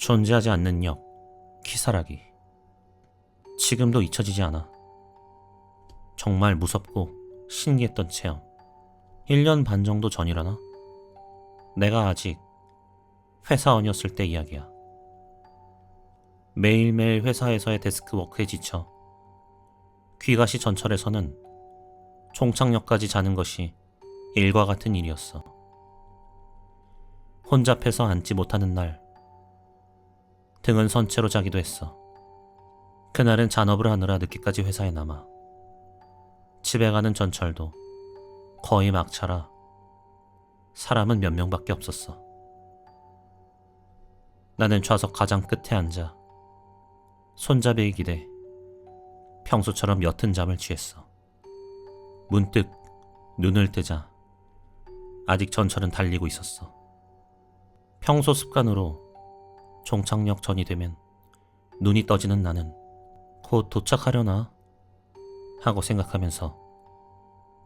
존재하지 않는 역, 키사라기. 지금도 잊혀지지 않아. 정말 무섭고 신기했던 체험. 1년 반 정도 전이라나? 내가 아직 회사원이었을 때 이야기야. 매일매일 회사에서의 데스크워크에 지쳐 귀가시 전철에서는 종착역까지 자는 것이 일과 같은 일이었어. 혼잡해서 앉지 못하는 날, 등은 선 채로 자기도 했어. 그날은 잔업을 하느라 늦게까지 회사에 남아 집에 가는 전철도 거의 막차라 사람은 몇 명밖에 없었어. 나는 좌석 가장 끝에 앉아 손잡이에 기대 평소처럼 옅은 잠을 취했어. 문득 눈을 뜨자 아직 전철은 달리고 있었어. 평소 습관으로 종착역 전이 되면 눈이 떠지는 나는 곧 도착하려나 하고 생각하면서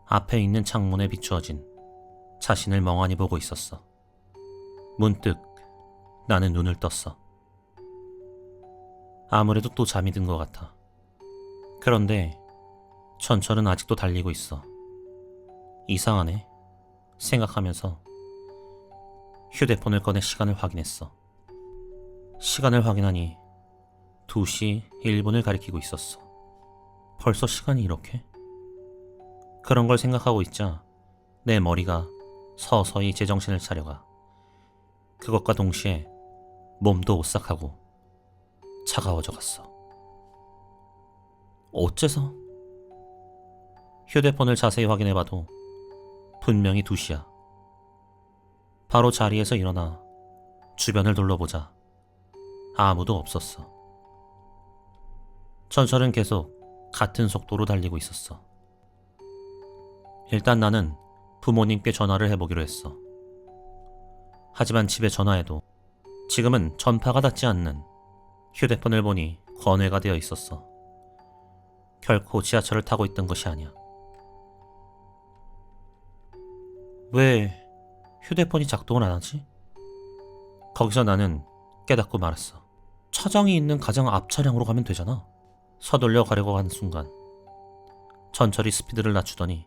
앞에 있는 창문에 비추어진 자신을 멍하니 보고 있었어. 문득 나는 눈을 떴어. 아무래도 또 잠이 든 것 같아. 그런데 전철은 아직도 달리고 있어. 이상하네 생각하면서 휴대폰을 꺼내 시간을 확인했어. 시간을 확인하니 2시 1분을 가리키고 있었어. 벌써 시간이 이렇게? 그런 걸 생각하고 있자 내 머리가 서서히 제정신을 차려가. 그것과 동시에 몸도 오싹하고 차가워져 갔어. 어째서? 휴대폰을 자세히 확인해봐도 분명히 2시야. 바로 자리에서 일어나 주변을 둘러보자 아무도 없었어. 전철은 계속 같은 속도로 달리고 있었어. 일단 나는 부모님께 전화를 해보기로 했어. 하지만 집에 전화해도 지금은 전파가 닿지 않는 휴대폰을 보니 건회가 되어 있었어. 결코 지하철을 타고 있던 것이 아니야. 왜 휴대폰이 작동을 안 하지? 거기서 나는 깨닫고 말았어. 차장이 있는 가장 앞 차량으로 가면 되잖아. 서둘러 가려고 하는 순간 전철이 스피드를 낮추더니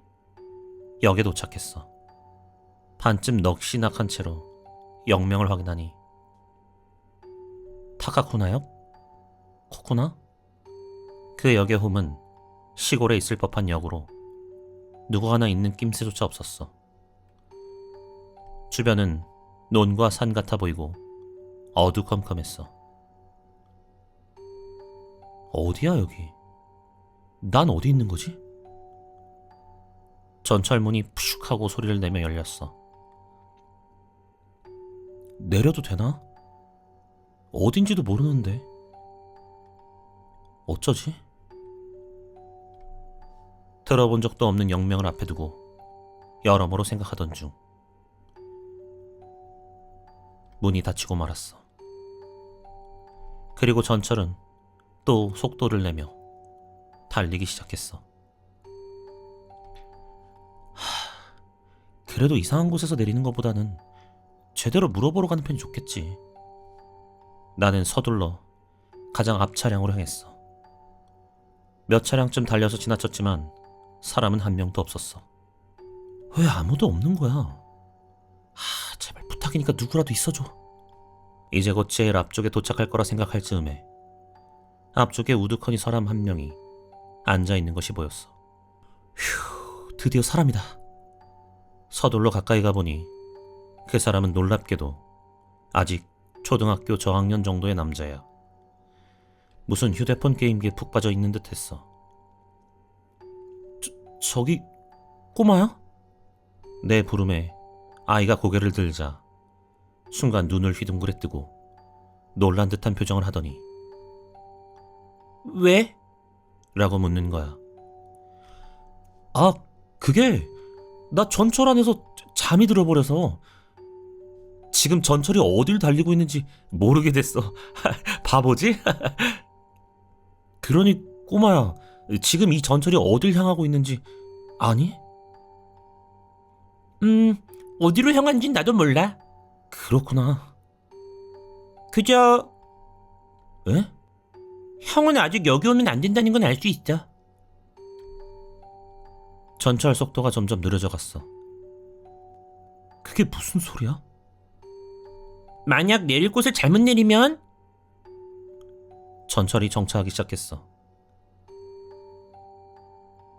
역에 도착했어. 반쯤 넋이 나간 채로 역명을 확인하니 타카쿠나역? 코쿠나? 그 역의 홈은 시골에 있을 법한 역으로 누구 하나 있는 낌새조차 없었어. 주변은 논과 산 같아 보이고 어두컴컴했어. 어디야 여기? 난 어디 있는 거지? 전철문이 푸슉 하고 소리를 내며 열렸어. 내려도 되나? 어딘지도 모르는데. 어쩌지? 들어본 적도 없는 역명을 앞에 두고 여러모로 생각하던 중 문이 닫히고 말았어. 그리고 전철은 또 속도를 내며 달리기 시작했어. 그래도 이상한 곳에서 내리는 것보다는 제대로 물어보러 가는 편이 좋겠지. 나는 서둘러 가장 앞 차량으로 향했어. 몇 차량쯤 달려서 지나쳤지만 사람은 한 명도 없었어. 왜 아무도 없는 거야? 제발 부탁이니까 누구라도 있어줘. 이제 곧 제일 앞쪽에 도착할 거라 생각할 즈음에 앞쪽에 우두커니 사람 한 명이 앉아있는 것이 보였어. 휴, 드디어 사람이다. 서둘러 가까이 가보니 그 사람은 놀랍게도 아직 초등학교 저학년 정도의 남자야. 무슨 휴대폰 게임기에 푹 빠져 있는 듯 했어. 저기 꼬마야? 내 부름에 아이가 고개를 들자 순간 눈을 휘둥그레 뜨고 놀란 듯한 표정을 하더니 왜? 라고 묻는 거야. 그게 나 전철 안에서 잠이 들어버려서 지금 전철이 어딜 달리고 있는지 모르게 됐어. 바보지? 그러니 꼬마야, 지금 이 전철이 어딜 향하고 있는지 아니? 어디로 향한진 나도 몰라. 그렇구나. 그저 에? 형은 아직 여기 오면 안 된다는 건 알 수 있어. 전철 속도가 점점 느려져 갔어. 그게 무슨 소리야? 만약 내릴 곳을 잘못 내리면? 전철이 정차하기 시작했어.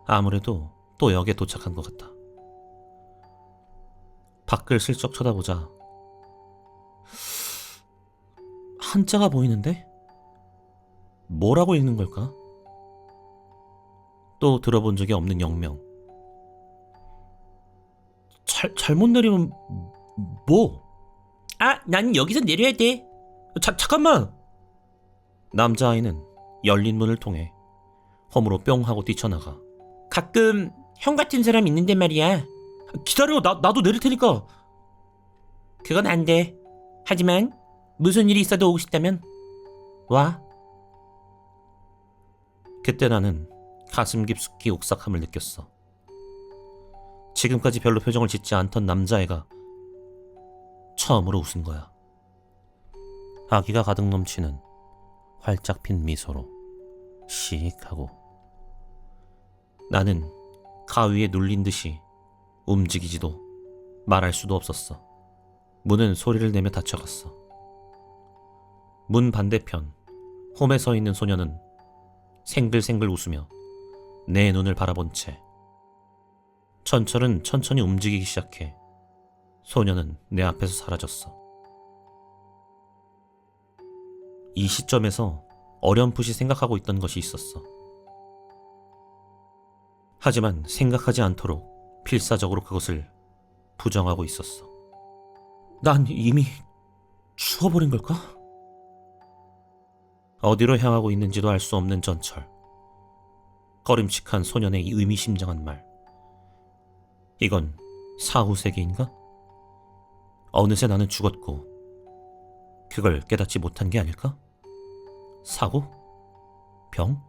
아무래도 또 역에 도착한 것 같다. 밖을 슬쩍 쳐다보자 한자가 보이는데? 뭐라고 읽는 걸까? 또 들어본 적이 없는 영명. 잘못 내리면 뭐? 아, 난 여기서 내려야 돼. 잠깐만. 남자아이는 열린 문을 통해 홈으로 뿅 하고 뛰쳐나가. 가끔 형 같은 사람 있는데 말이야. 기다려, 나도 내릴 테니까. 그건 안 돼. 하지만 무슨 일이 있어도 오고 싶다면 와. 그때 나는 가슴 깊숙이 옥삭함을 느꼈어. 지금까지 별로 표정을 짓지 않던 남자애가 처음으로 웃은 거야. 아기가 가득 넘치는 활짝 핀 미소로 시익하고. 나는 가위에 눌린 듯이 움직이지도 말할 수도 없었어. 문은 소리를 내며 닫혀갔어. 문 반대편 홈에 서 있는 소녀는 생글생글 웃으며 내 눈을 바라본 채 전철은 천천히 움직이기 시작해 소녀는 내 앞에서 사라졌어. 이 시점에서 어렴풋이 생각하고 있던 것이 있었어. 하지만 생각하지 않도록 필사적으로 그것을 부정하고 있었어. 난 이미 죽어버린 걸까? 어디로 향하고 있는지도 알 수 없는 전철. 꺼림칙한 소년의 이 의미심장한 말. 이건 사후세계인가? 어느새 나는 죽었고 그걸 깨닫지 못한 게 아닐까? 사고? 병?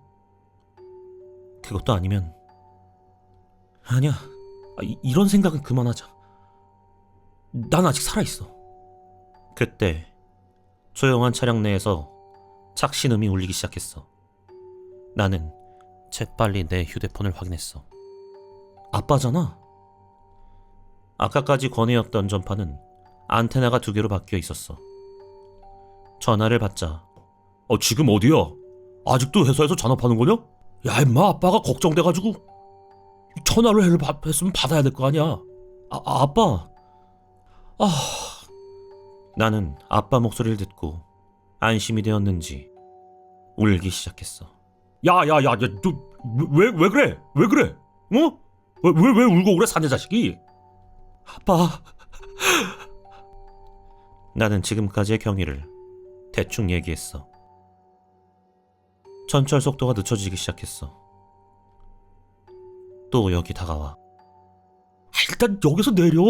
그것도 아니면 아니야. 이런 생각은 그만하자. 난 아직 살아있어. 그때 조용한 차량 내에서 착신음이 울리기 시작했어. 나는 재빨리 내 휴대폰을 확인했어. 아빠잖아. 아까까지 권해였던 전파는 안테나가 2개로 바뀌어 있었어. 전화를 받자 지금 어디야? 아직도 회사에서 전화하는 거냐? 야 임마, 아빠가 걱정돼가지고 전화를 했으면 받아야 될 거 아니야. 아빠. 나는 아빠 목소리를 듣고 안심이 되었는지 울기 시작했어. 야야야, 너 왜 그래? 왜 그래? 어? 왜 울고 그래, 사내 자식이? 아빠. 나는 지금까지의 경위를 대충 얘기했어. 전철 속도가 늦춰지기 시작했어. 또 여기 다가와. 일단 여기서 내려.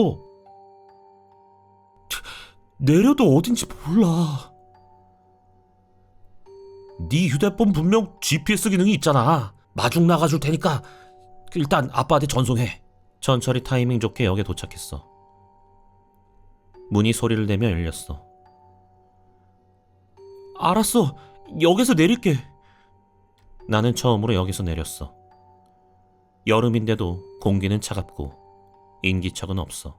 내려도 어딘지 몰라. 네 휴대폰 분명 GPS 기능이 있잖아. 마중 나가줄 테니까 일단 아빠한테 전송해. 전철이 타이밍 좋게 역에 도착했어. 문이 소리를 내며 열렸어. 알았어, 역에서 내릴게. 나는 처음으로 역에서 내렸어. 여름인데도 공기는 차갑고 인기척은 없어.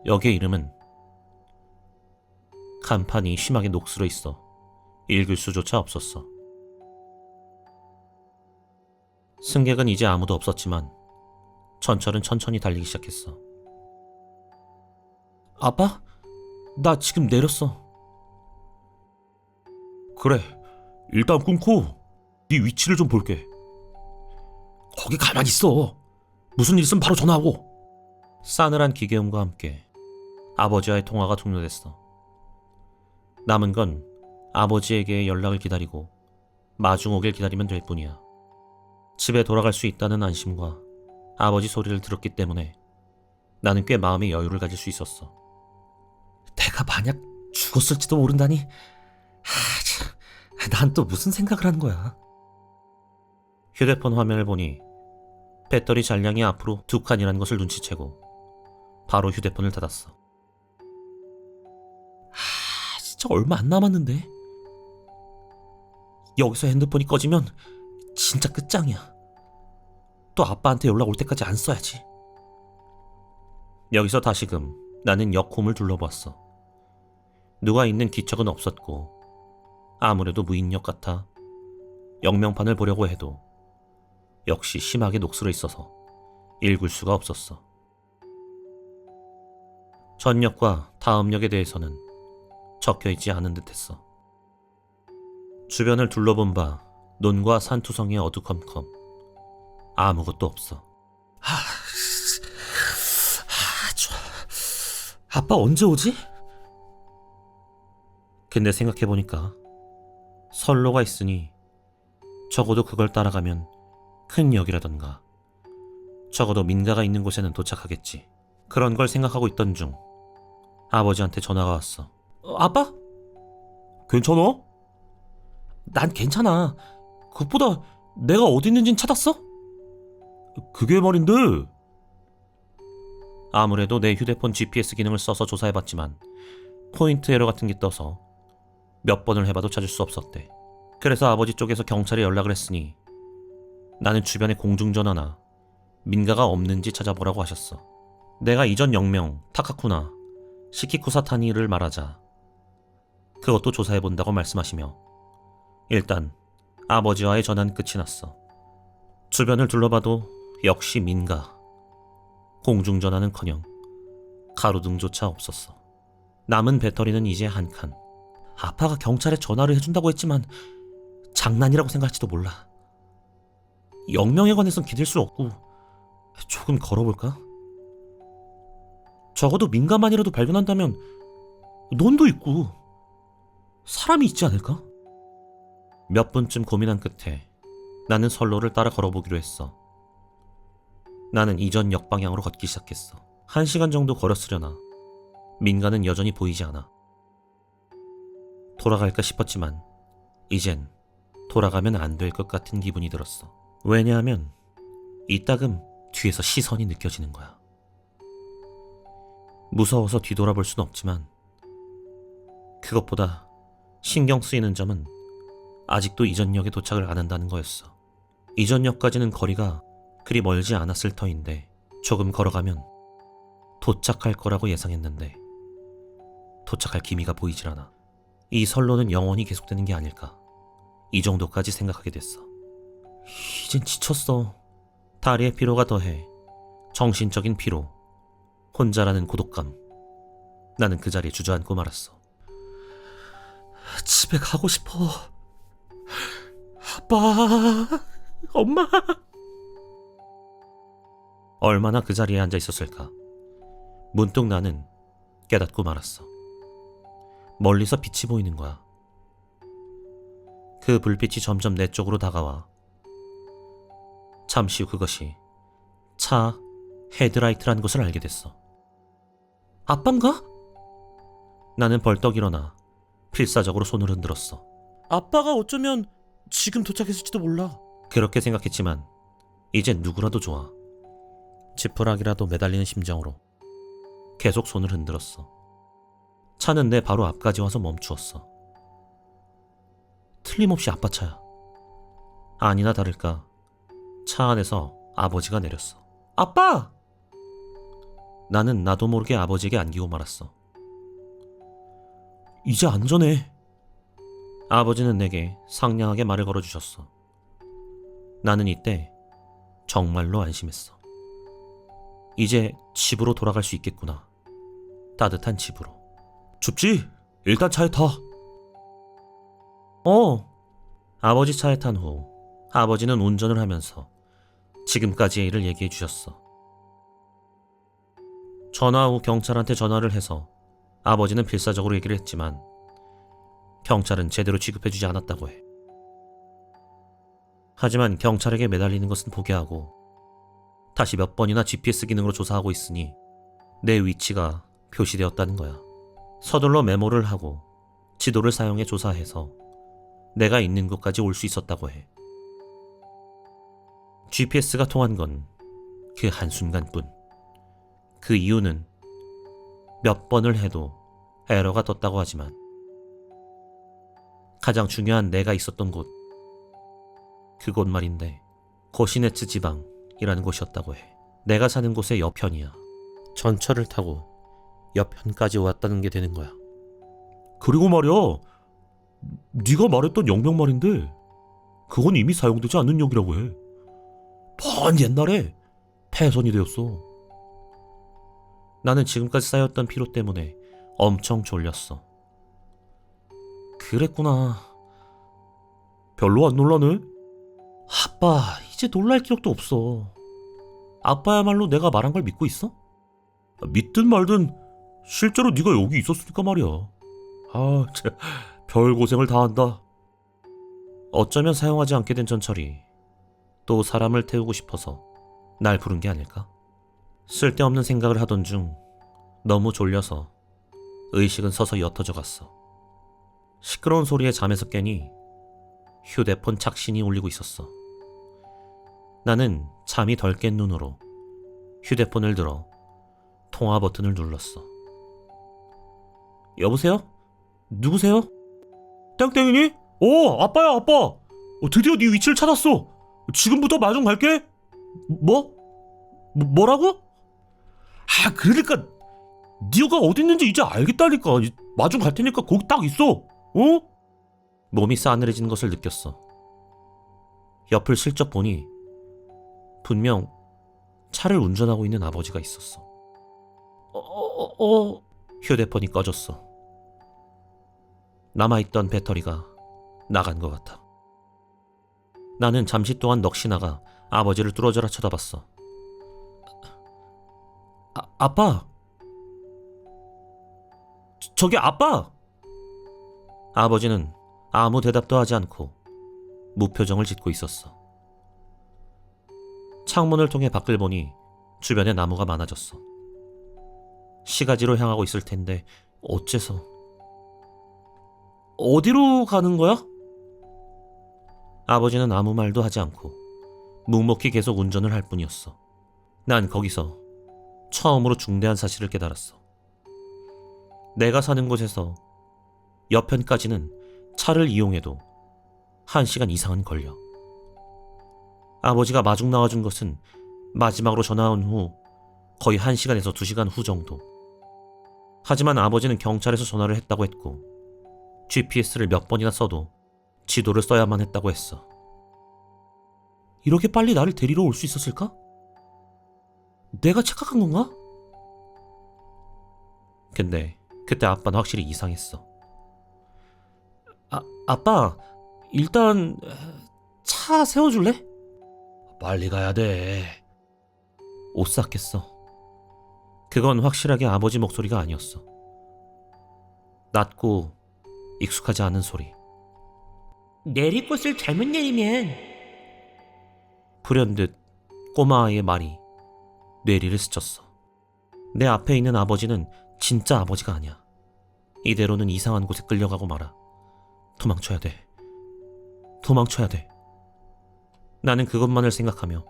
역의 이름은 간판이 심하게 녹슬어 있어 읽을 수조차 없었어. 승객은 이제 아무도 없었지만 전철은 천천히 달리기 시작했어. 아빠? 나 지금 내렸어. 그래, 일단 끊고 네 위치를 좀 볼게. 거기 가만히 있어. 무슨 일 있으면 바로 전화하고. 싸늘한 기계음과 함께 아버지와의 통화가 종료됐어. 남은 건 아버지에게 연락을 기다리고 마중 오길 기다리면 될 뿐이야. 집에 돌아갈 수 있다는 안심과 아버지 소리를 들었기 때문에 나는 꽤 마음의 여유를 가질 수 있었어. 내가 만약 죽었을지도 모른다니. 난 또 무슨 생각을 하는 거야. 휴대폰 화면을 보니 배터리 잔량이 앞으로 2칸이라는 것을 눈치채고 바로 휴대폰을 닫았어. 진짜 얼마 안 남았는데. 여기서 핸드폰이 꺼지면 진짜 끝장이야. 또 아빠한테 연락 올 때까지 안 써야지. 여기서 다시금 나는 역홈을 둘러보았어. 누가 있는 기척은 없었고 아무래도 무인역 같아 역명판을 보려고 해도 역시 심하게 녹슬어 있어서 읽을 수가 없었어. 전역과 다음 역에 대해서는 적혀있지 않은 듯했어. 주변을 둘러본 바 논과 산투성이 어두컴컴. 아무것도 없어. 좋아. 아빠 언제 오지? 근데 생각해보니까 선로가 있으니 적어도 그걸 따라가면 큰 역이라던가 적어도 민가가 있는 곳에는 도착하겠지. 그런 걸 생각하고 있던 중 아버지한테 전화가 왔어. 아빠? 괜찮아? 난 괜찮아. 그것보다 내가 어디 있는진 찾았어? 그게 말인데. 아무래도 내 휴대폰 GPS 기능을 써서 조사해봤지만 포인트 에러 같은 게 떠서 몇 번을 해봐도 찾을 수 없었대. 그래서 아버지 쪽에서 경찰에 연락을 했으니 나는 주변에 공중전화나 민가가 없는지 찾아보라고 하셨어. 내가 이전 역명 타카쿠나 시키쿠사타니를 말하자 그것도 조사해본다고 말씀하시며 일단 아버지와의 전화는 끝이 났어. 주변을 둘러봐도 역시 민가. 공중전화는커녕 가로등조차 없었어. 남은 배터리는 이제 한 칸. 아빠가 경찰에 전화를 해준다고 했지만 장난이라고 생각할지도 몰라. 역명에 관해선 기댈 수 없고 조금 걸어볼까? 적어도 민가만이라도 발견한다면 논도 있고 사람이 있지 않을까? 몇 분쯤 고민한 끝에 나는 선로를 따라 걸어보기로 했어. 나는 이전 역 방향으로 걷기 시작했어. 1시간 정도 걸었으려나 민가는 여전히 보이지 않아. 돌아갈까 싶었지만 이젠 돌아가면 안 될 것 같은 기분이 들었어. 왜냐하면 이따금 뒤에서 시선이 느껴지는 거야. 무서워서 뒤돌아볼 순 없지만 그것보다 신경 쓰이는 점은 아직도 이전 역에 도착을 안 한다는 거였어. 이전 역까지는 거리가 그리 멀지 않았을 터인데 조금 걸어가면 도착할 거라고 예상했는데 도착할 기미가 보이질 않아. 이 선로는 영원히 계속되는 게 아닐까. 이 정도까지 생각하게 됐어. 이젠 지쳤어. 다리의 피로가 더해 정신적인 피로, 혼자라는 고독감. 나는 그 자리에 주저앉고 말았어. 집에 가고 싶어. 아빠, 엄마. 얼마나 그 자리에 앉아 있었을까. 문득 나는 깨닫고 말았어. 멀리서 빛이 보이는 거야. 그 불빛이 점점 내 쪽으로 다가와 잠시 후 그것이 차 헤드라이트란 것을 알게 됐어. 아빤가? 나는 벌떡 일어나 필사적으로 손을 흔들었어. 아빠가 어쩌면 지금 도착했을지도 몰라. 그렇게 생각했지만 이제 누구라도 좋아. 지푸라기라도 매달리는 심정으로 계속 손을 흔들었어. 차는 내 바로 앞까지 와서 멈추었어. 틀림없이 아빠 차야. 아니나 다를까 차 안에서 아버지가 내렸어. 아빠! 나는 나도 모르게 아버지에게 안기고 말았어. 이제 안전해. 아버지는 내게 상냥하게 말을 걸어주셨어. 나는 이때 정말로 안심했어. 이제 집으로 돌아갈 수 있겠구나. 따뜻한 집으로. 춥지? 일단 차에 타. 아버지 차에 탄 후 아버지는 운전을 하면서 지금까지의 일을 얘기해 주셨어. 전화 후 경찰한테 전화를 해서 아버지는 필사적으로 얘기를 했지만 경찰은 제대로 취급해주지 않았다고 해. 하지만 경찰에게 매달리는 것은 포기하고 다시 몇 번이나 GPS 기능으로 조사하고 있으니 내 위치가 표시되었다는 거야. 서둘러 메모를 하고 지도를 사용해 조사해서 내가 있는 곳까지 올 수 있었다고 해. GPS가 통한 건 그 한순간뿐. 그 이유는 몇 번을 해도 에러가 떴다고 하지만 가장 중요한 내가 있었던 곳, 그곳 말인데 고시네츠 지방이라는 곳이었다고 해. 내가 사는 곳의 옆편이야. 전철을 타고 옆편까지 왔다는 게 되는 거야. 그리고 말이야, 네가 말했던 역명 말인데 그건 이미 사용되지 않는 역이라고 해. 먼 옛날에 폐선이 되었어. 나는 지금까지 쌓였던 피로 때문에 엄청 졸렸어. 그랬구나. 별로 안 놀라네? 아빠, 이제 놀랄 기력도 없어. 아빠야말로 내가 말한 걸 믿고 있어? 믿든 말든 실제로 네가 여기 있었으니까 말이야. 아, 별 고생을 다 한다. 어쩌면 사용하지 않게 된 전철이 또 사람을 태우고 싶어서 날 부른 게 아닐까? 쓸데없는 생각을 하던 중 너무 졸려서 의식은 서서히 옅어져 갔어. 시끄러운 소리에 잠에서 깨니 휴대폰 착신이 울리고 있었어. 나는 잠이 덜 깬 눈으로 휴대폰을 들어 통화 버튼을 눌렀어. 여보세요? 누구세요? 땡땡이니? 아빠야, 아빠. 드디어 네 위치를 찾았어. 지금부터 마중 갈게. 뭐라고? 그러니까 네가 어디 있는지 이제 알겠다니까. 마중 갈 테니까 거기 딱 있어. 몸이 싸늘해지는 것을 느꼈어. 옆을 슬쩍 보니 분명 차를 운전하고 있는 아버지가 있었어. 휴대폰이 꺼졌어. 남아있던 배터리가 나간 것 같아. 나는 잠시 동안 넋이 나가 아버지를 뚫어져라 쳐다봤어. 아빠! 저기 아빠! 아버지는 아무 대답도 하지 않고 무표정을 짓고 있었어. 창문을 통해 밖을 보니 주변에 나무가 많아졌어. 시가지로 향하고 있을 텐데 어째서... 어디로 가는 거야? 아버지는 아무 말도 하지 않고 묵묵히 계속 운전을 할 뿐이었어. 난 거기서 처음으로 중대한 사실을 깨달았어. 내가 사는 곳에서 옆편까지는 차를 이용해도 1시간 이상은 걸려. 아버지가 마중 나와준 것은 마지막으로 전화한 후 거의 1시간에서 2시간 후 정도. 하지만 아버지는 경찰에서 전화를 했다고 했고 GPS를 몇 번이나 써도 지도를 써야만 했다고 했어. 이렇게 빨리 나를 데리러 올 수 있었을까? 내가 착각한 건가? 근데 그때 아빠는 확실히 이상했어. 아빠, 일단 차 세워줄래? 빨리 가야 돼. 오싹했어. 그건 확실하게 아버지 목소리가 아니었어. 낮고 익숙하지 않은 소리. 내릴 곳을 잘못 내리면... 불현듯 꼬마아이의 말이 뇌리를 스쳤어. 내 앞에 있는 아버지는 진짜 아버지가 아니야. 이대로는 이상한 곳에 끌려가고 말아. 도망쳐야 돼. 도망쳐야 돼. 나는 그것만을 생각하며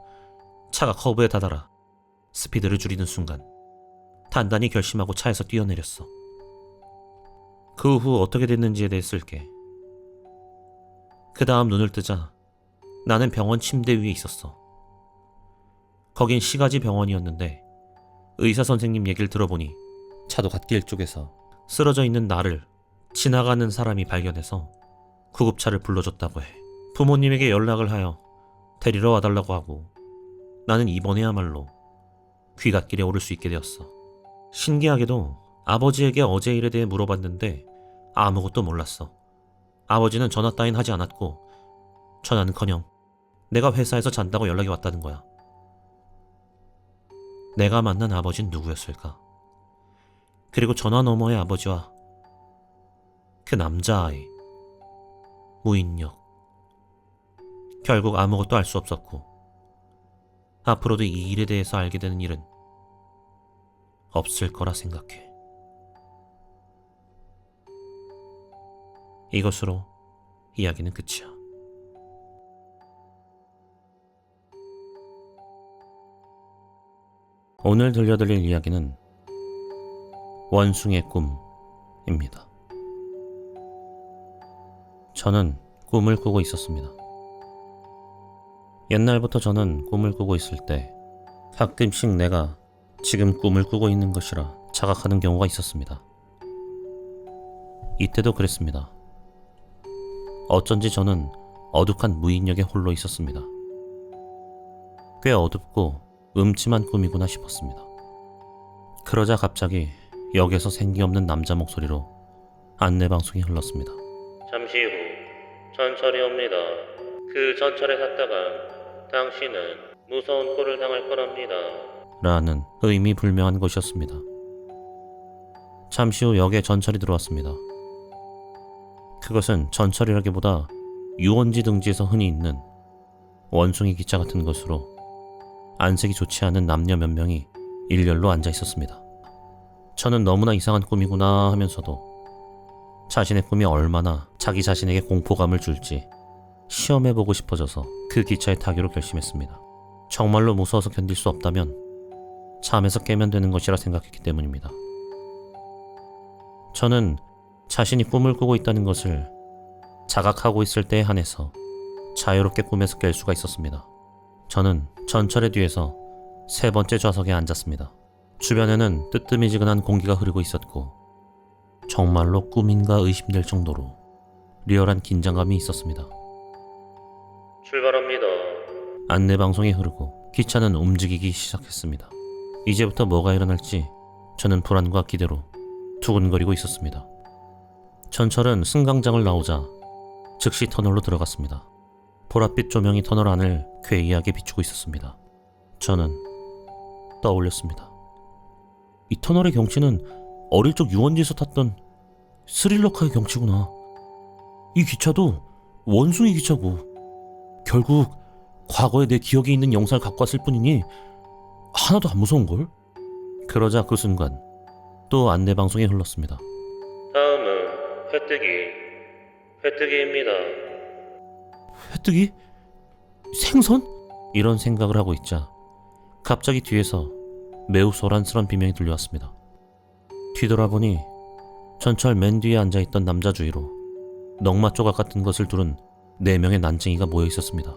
차가 커브에 다다라 스피드를 줄이는 순간 단단히 결심하고 차에서 뛰어내렸어. 그 후 어떻게 됐는지에 대해 쓸게. 그 다음 눈을 뜨자 나는 병원 침대 위에 있었어. 거긴 시가지 병원이었는데 의사 선생님 얘기를 들어보니 차도 갓길 쪽에서 쓰러져 있는 나를 지나가는 사람이 발견해서 구급차를 불러줬다고 해. 부모님에게 연락을 하여 데리러 와달라고 하고 나는 이번에야말로 귀갓길에 오를 수 있게 되었어. 신기하게도 아버지에게 어제 일에 대해 물어봤는데 아무것도 몰랐어. 아버지는 전화 따윈 하지 않았고 전화는커녕 내가 회사에서 잔다고 연락이 왔다는 거야. 내가 만난 아버지는 누구였을까? 그리고 전화 너머의 아버지와 그 남자아이, 무인력. 결국 아무것도 알 수 없었고 앞으로도 이 일에 대해서 알게 되는 일은 없을 거라 생각해. 이것으로 이야기는 끝이야. 오늘 들려드릴 이야기는 원숭이의 꿈입니다. 저는 꿈을 꾸고 있었습니다. 옛날부터 저는 꿈을 꾸고 있을 때 가끔씩 내가 지금 꿈을 꾸고 있는 것이라 자각하는 경우가 있었습니다. 이때도 그랬습니다. 어쩐지 저는 어둑한 무인역에 홀로 있었습니다. 꽤 어둡고 음침한 꿈이구나 싶었습니다. 그러자 갑자기 역에서 생기 없는 남자 목소리로 안내방송이 흘렀습니다. 잠시 후 전철이 옵니다. 그 전철에 탔다가 당신은 무서운 꼴을 당할 거랍니다. 라는 의미불명한 것이었습니다. 잠시 후 역에 전철이 들어왔습니다. 그것은 전철이라기보다 유원지 등지에서 흔히 있는 원숭이 기차 같은 것으로 안색이 좋지 않은 남녀 몇 명이 일렬로 앉아 있었습니다. 저는 너무나 이상한 꿈이구나 하면서도 자신의 꿈이 얼마나 자기 자신에게 공포감을 줄지 시험해보고 싶어져서 그 기차에 타기로 결심했습니다. 정말로 무서워서 견딜 수 없다면 잠에서 깨면 되는 것이라 생각했기 때문입니다. 저는 자신이 꿈을 꾸고 있다는 것을 자각하고 있을 때에 한해서 자유롭게 꿈에서 깰 수가 있었습니다. 저는 전철의 뒤에서 세 번째 좌석에 앉았습니다. 주변에는 뜨뜨미지근한 공기가 흐르고 있었고 정말로 꿈인가 의심될 정도로 리얼한 긴장감이 있었습니다. 출발합니다. 안내방송이 흐르고 기차는 움직이기 시작했습니다. 이제부터 뭐가 일어날지 저는 불안과 기대로 두근거리고 있었습니다. 전철은 승강장을 나오자 즉시 터널로 들어갔습니다. 보랏빛 조명이 터널 안을 괴이하게 비추고 있었습니다. 저는 떠올렸습니다. 이 터널의 경치는 어릴 적 유원지에서 탔던 스릴러카의 경치구나. 이 기차도 원숭이 기차고 결국 과거에 내 기억에 있는 영상을 갖고 왔을 뿐이니 하나도 안 무서운걸? 그러자 그 순간 또 안내방송이 흘렀습니다. 다음은 회뜨기입니다. 회뜨기? 생선? 이런 생각을 하고 있자 갑자기 뒤에서 매우 소란스런 비명이 들려왔습니다. 뒤돌아보니 전철 맨 뒤에 앉아있던 남자 주위로 넝마 조각 같은 것을 두른 4명의 난쟁이가 모여 있었습니다.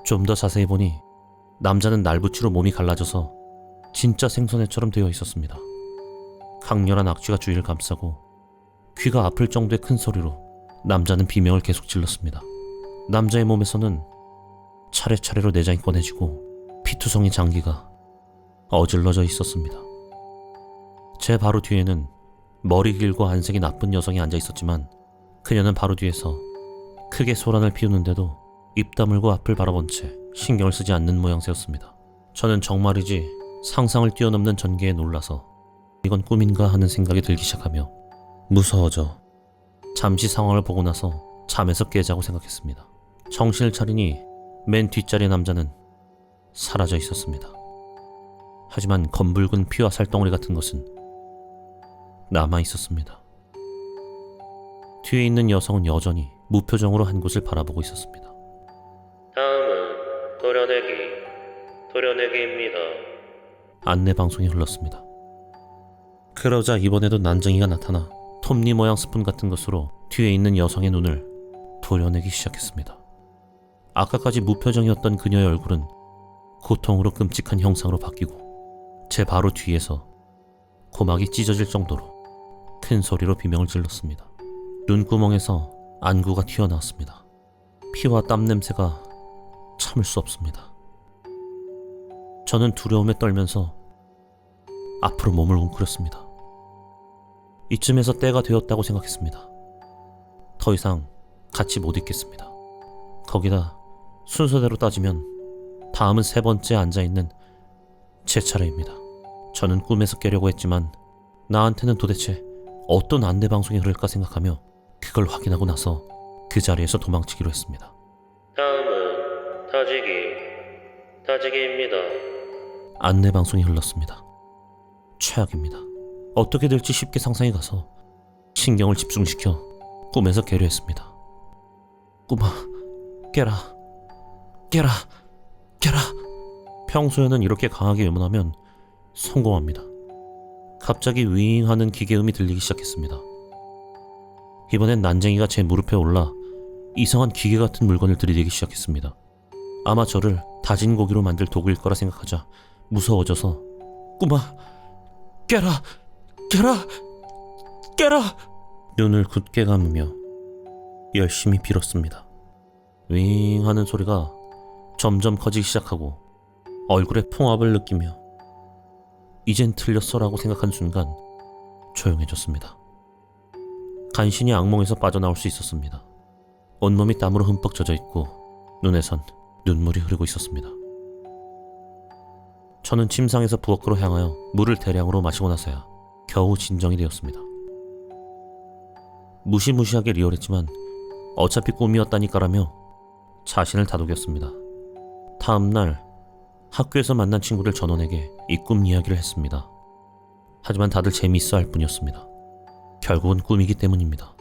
좀 더 자세히 보니 남자는 날붙이로 몸이 갈라져서 진짜 생선회처럼 되어 있었습니다. 강렬한 악취가 주위를 감싸고 귀가 아플 정도의 큰 소리로 남자는 비명을 계속 질렀습니다. 남자의 몸에서는 차례차례로 내장이 꺼내지고 피투성이 장기가 어질러져 있었습니다. 제 바로 뒤에는 머리 길고 안색이 나쁜 여성이 앉아 있었지만 그녀는 바로 뒤에서 크게 소란을 피우는데도 입 다물고 앞을 바라본 채 신경을 쓰지 않는 모양새였습니다. 저는 정말이지 상상을 뛰어넘는 전개에 놀라서 이건 꿈인가 하는 생각이 들기 시작하며 무서워져 잠시 상황을 보고 나서 잠에서 깨자고 생각했습니다. 정신을 차리니 맨 뒷자리의 남자는 사라져 있었습니다. 하지만 검붉은 피와 살덩어리 같은 것은 남아 있었습니다. 뒤에 있는 여성은 여전히 무표정으로 한 곳을 바라보고 있었습니다. 다음은 도려내기입니다. 안내방송이 흘렀습니다. 그러자 이번에도 난쟁이가 나타나 톱니 모양 스푼 같은 것으로 뒤에 있는 여성의 눈을 도려내기 시작했습니다. 아까까지 무표정이었던 그녀의 얼굴은 고통으로 끔찍한 형상으로 바뀌고 제 바로 뒤에서 고막이 찢어질 정도로 큰 소리로 비명을 질렀습니다. 눈구멍에서 안구가 튀어나왔습니다. 피와 땀 냄새가 참을 수 없습니다. 저는 두려움에 떨면서 앞으로 몸을 웅크렸습니다. 이쯤에서 때가 되었다고 생각했습니다. 더 이상 같이 못 있겠습니다. 거기다 순서대로 따지면 다음은 세 번째 앉아있는 제 차례입니다. 저는 꿈에서 깨려고 했지만 나한테는 도대체 어떤 안내방송이 흐를까 생각하며 그걸 확인하고 나서 그 자리에서 도망치기로 했습니다. 다음은 다지기입니다. 안내방송이 흘렀습니다. 최악입니다. 어떻게 될지 쉽게 상상이 가서 신경을 집중시켜 꿈에서 계류했습니다. 꿈아, 깨라. 평소에는 이렇게 강하게 의문하면 성공합니다. 갑자기 윙하는 기계음이 들리기 시작했습니다. 이번엔 난쟁이가 제 무릎에 올라 이상한 기계 같은 물건을 들이대기 시작했습니다. 아마 저를 다진 고기로 만들 도구일 거라 생각하자 무서워져서 꼬마, 깨라! 깨라! 깨라! 눈을 굳게 감으며 열심히 빌었습니다. 윙 하는 소리가 점점 커지기 시작하고 얼굴에 풍압을 느끼며 이젠 틀렸어라고 생각한 순간 조용해졌습니다. 간신히 악몽에서 빠져나올 수 있었습니다. 온몸이 땀으로 흠뻑 젖어 있고 눈에선 눈물이 흐르고 있었습니다. 저는 침상에서 부엌으로 향하여 물을 대량으로 마시고 나서야 겨우 진정이 되었습니다. 무시무시하게 리얼했지만 어차피 꿈이었다니까라며 자신을 다독였습니다. 다음날 학교에서 만난 친구들 전원에게 이 꿈 이야기를 했습니다. 하지만 다들 재미있어 할 뿐이었습니다. 결국은 꿈이기 때문입니다.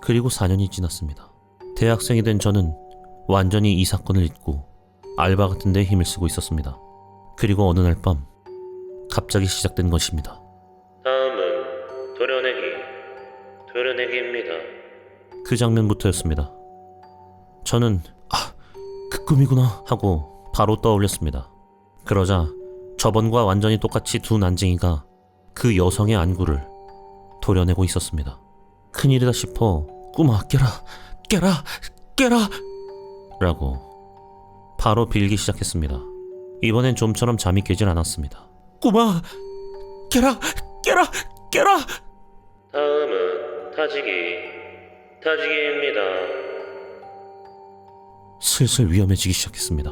그리고 4년이 지났습니다. 대학생이 된 저는 완전히 이 사건을 잊고 알바 같은 데 힘을 쓰고 있었습니다. 그리고 어느 날 밤 갑자기 시작된 것입니다. 다음은 도려내기입니다. 그 장면부터였습니다. 저는 그 꿈이구나 하고 바로 떠올렸습니다. 그러자 저번과 완전히 똑같이 두 난쟁이가 그 여성의 안구를 도려내고 있었습니다. 큰일이다 싶어 꼬마 깨라 깨라 깨라 라고 바로 빌기 시작했습니다. 이번엔 좀처럼 잠이 깨질 않았습니다. 꼬마 깨라 깨라 깨라. 다음은 타지기입니다. 슬슬 위험해지기 시작했습니다.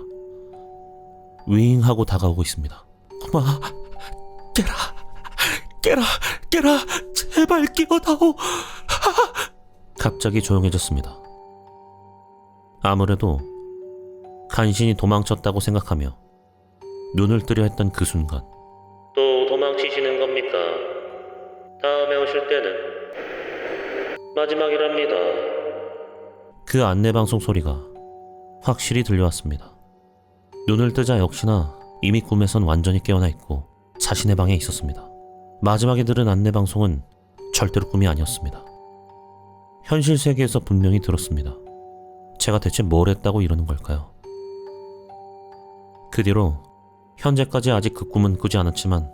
윙 하고 다가오고 있습니다. 꼬마 깨라 깨라 깨라 제발 깨어다오. 갑자기 조용해졌습니다. 아무래도 간신히 도망쳤다고 생각하며 눈을 뜨려 했던 그 순간 또 도망치시는 겁니까? 다음에 오실 때는 마지막이랍니다. 그 안내방송 소리가 확실히 들려왔습니다. 눈을 뜨자 역시나 이미 꿈에선 완전히 깨어나 있고 자신의 방에 있었습니다. 마지막에 들은 안내방송은 절대로 꿈이 아니었습니다. 현실 세계에서 분명히 들었습니다. 제가 대체 뭘 했다고 이러는 걸까요? 그 뒤로 현재까지 아직 그 꿈은 꾸지 않았지만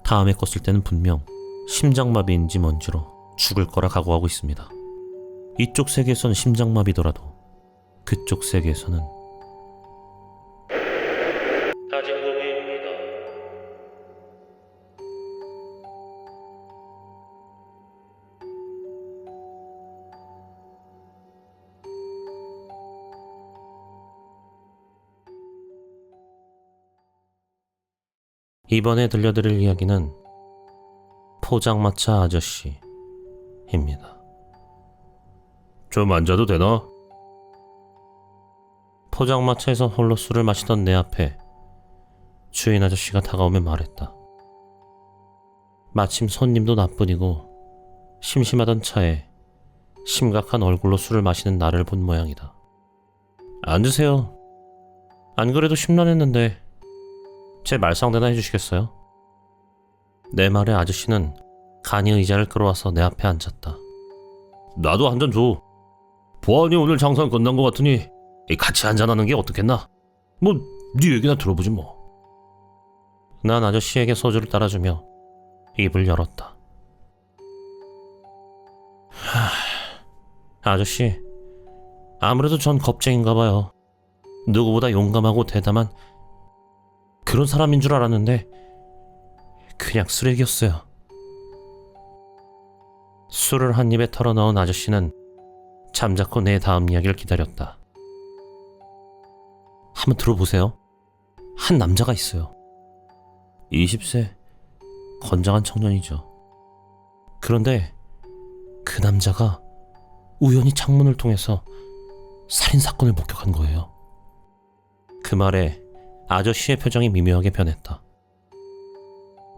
다음에 꿨을 때는 분명 심장마비인지 뭔지로 죽을 거라 각오하고 있습니다. 이쪽 세계에선 심장마비더라도 그쪽 세계에서는 다진 고기입니다. 이번에 들려드릴 이야기는 포장마차 아저씨입니다. 좀 앉아도 되나? 포장마차에서 홀로 술을 마시던 내 앞에 주인 아저씨가 다가오며 말했다. 마침 손님도 나뿐이고 심심하던 차에 심각한 얼굴로 술을 마시는 나를 본 모양이다. 앉으세요. 안 그래도 심란했는데 제 말상대나 해주시겠어요? 내 말에 아저씨는 간이 의자를 끌어와서 내 앞에 앉았다. 나도 한 잔 줘. 보안이 오늘 장사는 끝난 것 같으니 같이 한잔하는 게 어떻겠나? 뭐 네 얘기나 들어보지 뭐. 난 아저씨에게 소주를 따라주며 입을 열었다. 아저씨, 아무래도 전 겁쟁인가 봐요. 누구보다 용감하고 대담한 그런 사람인 줄 알았는데 그냥 쓰레기였어요. 술을 한 입에 털어넣은 아저씨는 잠자코 내 다음 이야기를 기다렸다. 한번 들어보세요. 한 남자가 있어요. 20세 건장한 청년이죠. 그런데 그 남자가 우연히 창문을 통해서 살인사건을 목격한 거예요. 그 말에 아저씨의 표정이 미묘하게 변했다.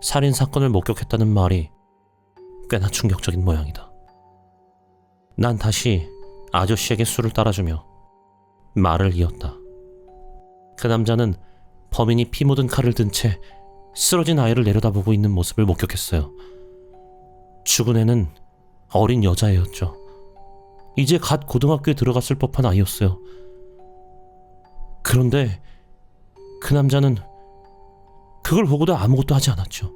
살인사건을 목격했다는 말이 꽤나 충격적인 모양이다. 난 다시 아저씨에게 술을 따라주며 말을 이었다. 그 남자는 범인이 피 묻은 칼을 든 채 쓰러진 아이를 내려다보고 있는 모습을 목격했어요. 죽은 애는 어린 여자애였죠. 이제 갓 고등학교에 들어갔을 법한 아이였어요. 그런데 그 남자는 그걸 보고도 아무것도 하지 않았죠.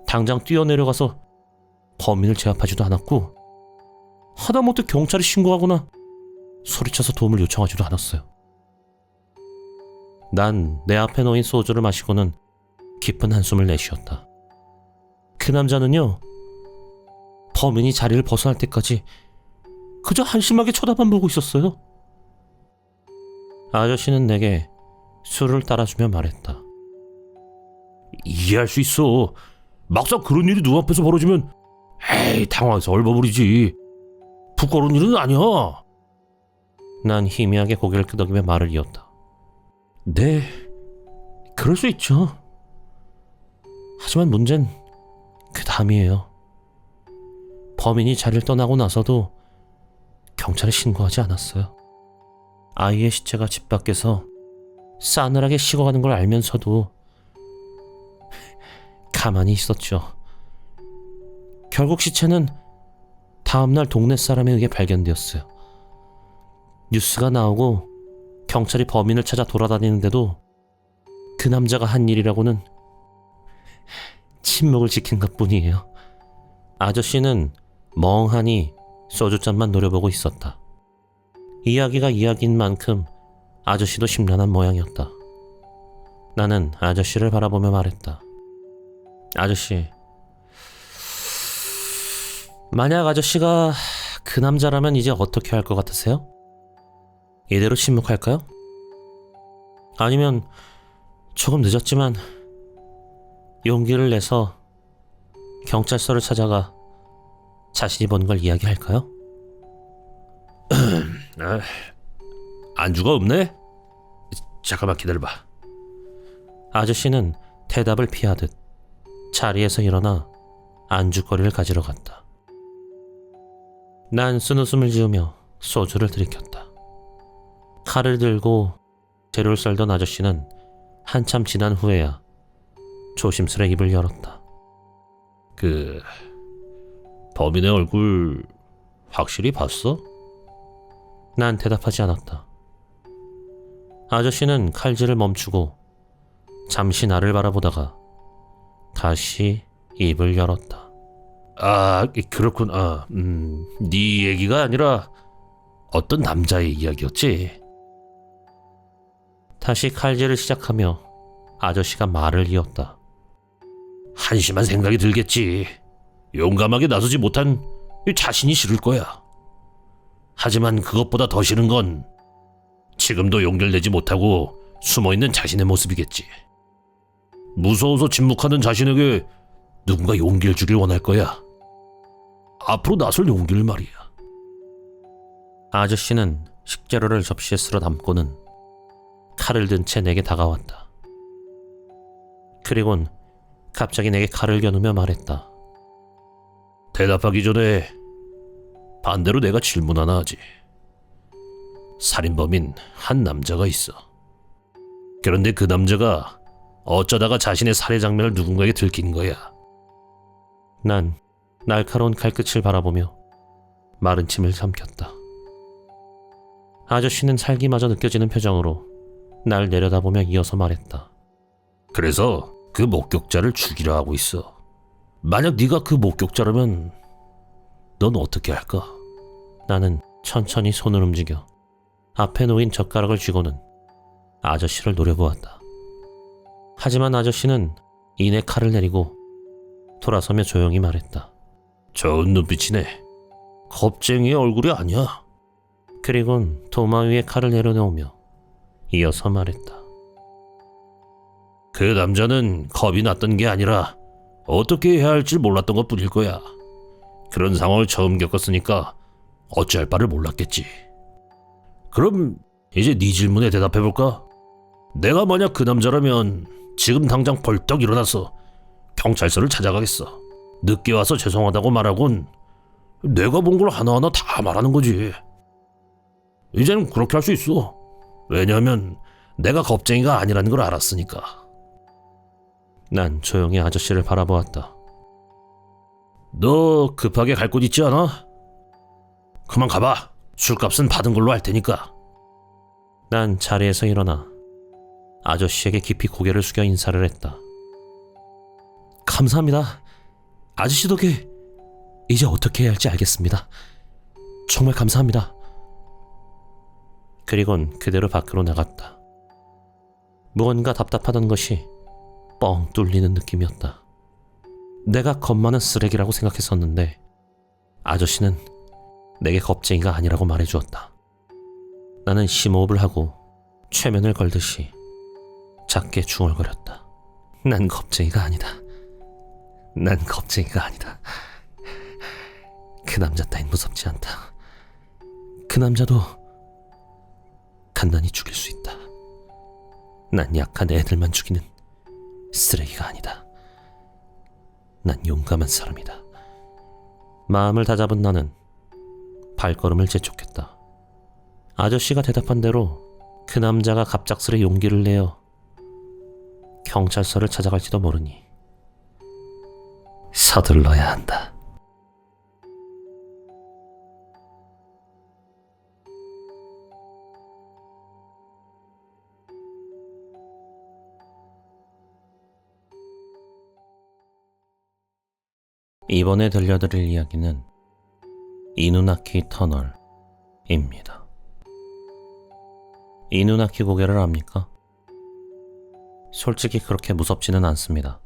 당장 뛰어내려가서 범인을 제압하지도 않았고 하다못해 경찰에 신고하거나 소리쳐서 도움을 요청하지도 않았어요. 난 내 앞에 놓인 소주를 마시고는 깊은 한숨을 내쉬었다. 그 남자는요, 범인이 자리를 벗어날 때까지 그저 한심하게 쳐다만 보고 있었어요. 아저씨는 내게 술을 따라주며 말했다. 이해할 수 있어. 막상 그런 일이 눈앞에서 벌어지면 에이 당황해서 얼버무리지. 부끄러운 일은 아니야. 난 희미하게 고개를 끄덕이며 말을 이었다. 네, 그럴 수 있죠. 하지만 문제는 그 다음이에요. 범인이 자리를 떠나고 나서도 경찰에 신고하지 않았어요. 아이의 시체가 집 밖에서 싸늘하게 식어가는 걸 알면서도 가만히 있었죠. 결국 시체는 다음날 동네 사람에 의해 발견되었어요. 뉴스가 나오고 경찰이 범인을 찾아 돌아다니는데도 그 남자가 한 일이라고는 침묵을 지킨 것뿐이에요. 아저씨는 멍하니 소주잔만 노려보고 있었다. 이야기가 이야기인 만큼 아저씨도 심란한 모양이었다. 나는 아저씨를 바라보며 말했다. 아저씨, 만약 아저씨가 그 남자라면 이제 어떻게 할 것 같으세요? 이대로 침묵할까요? 아니면 조금 늦었지만 용기를 내서 경찰서를 찾아가 자신이 본 걸 이야기할까요? 안주가 없네? 잠깐만 기다려봐. 아저씨는 대답을 피하듯 자리에서 일어나 안주거리를 가지러 갔다. 난 쓴웃음을 지으며 소주를 들이켰다. 칼을 들고 재료를 썰던 아저씨는 한참 지난 후에야 조심스레 입을 열었다. 범인의 얼굴 확실히 봤어? 난 대답하지 않았다. 아저씨는 칼질을 멈추고 잠시 나를 바라보다가 다시 입을 열었다. 아, 그렇군. 네 얘기가 아니라 어떤 남자의 이야기였지? 다시 칼질을 시작하며 아저씨가 말을 이었다. 한심한 생각이 들겠지. 용감하게 나서지 못한 자신이 싫을 거야. 하지만 그것보다 더 싫은 건 지금도 용기를 내지 못하고 숨어있는 자신의 모습이겠지. 무서워서 침묵하는 자신에게 누군가 용기를 주길 원할 거야. 앞으로 나설 용기를 말이야. 아저씨는 식재료를 접시에 쓸어 담고는 칼을 든 채 내게 다가왔다. 그리곤 갑자기 내게 칼을 겨누며 말했다. 대답하기 전에 반대로 내가 질문 하나 하지. 살인범인 한 남자가 있어. 그런데 그 남자가 어쩌다가 자신의 살해 장면을 누군가에게 들킨 거야. 난 날카로운 칼끝을 바라보며 마른 침을 삼켰다. 아저씨는 살기마저 느껴지는 표정으로 날 내려다보며 이어서 말했다. 그래서 그 목격자를 죽이려 하고 있어. 만약 네가 그 목격자라면 넌 어떻게 할까? 나는 천천히 손을 움직여 앞에 놓인 젓가락을 쥐고는 아저씨를 노려보았다. 하지만 아저씨는 이내 칼을 내리고 돌아서며 조용히 말했다. 좋은 눈빛이네. 겁쟁이의 얼굴이 아니야. 그리곤 도마 위에 칼을 내려놓으며 이어서 말했다. 그 남자는 겁이 났던 게 아니라 어떻게 해야 할지 몰랐던 것 뿐일 거야. 그런 상황을 처음 겪었으니까 어찌할 바를 몰랐겠지. 그럼 이제 네 질문에 대답해볼까? 내가 만약 그 남자라면 지금 당장 벌떡 일어나서 경찰서를 찾아가겠어. 늦게 와서 죄송하다고 말하곤 내가 본 걸 하나하나 다 말하는 거지. 이제는 그렇게 할 수 있어. 왜냐하면 내가 겁쟁이가 아니라는 걸 알았으니까. 난 조용히 아저씨를 바라보았다. 너 급하게 갈 곳 있지 않아? 그만 가봐. 술값은 받은 걸로 할 테니까. 난 자리에서 일어나 아저씨에게 깊이 고개를 숙여 인사를 했다. 감사합니다. 아저씨 덕에 이제 어떻게 해야 할지 알겠습니다. 정말 감사합니다. 그리곤 그대로 밖으로 나갔다. 무언가 답답하던 것이 뻥 뚫리는 느낌이었다. 내가 겁 많은 쓰레기라고 생각했었는데 아저씨는 내게 겁쟁이가 아니라고 말해주었다. 나는 심호흡을 하고 최면을 걸듯이 작게 중얼거렸다. 난 겁쟁이가 아니다. 난 겁쟁이가 아니다. 그 남자 따윈 무섭지 않다. 그 남자도 간단히 죽일 수 있다. 난 약한 애들만 죽이는 쓰레기가 아니다. 난 용감한 사람이다. 마음을 다잡은 나는 발걸음을 재촉했다. 아저씨가 대답한 대로 그 남자가 갑작스레 용기를 내어 경찰서를 찾아갈지도 모르니 서둘러야 한다. 이번에 들려드릴 이야기는 이누나키 터널입니다. 이누나키 고개를 압니까? 솔직히 그렇게 무섭지는 않습니다.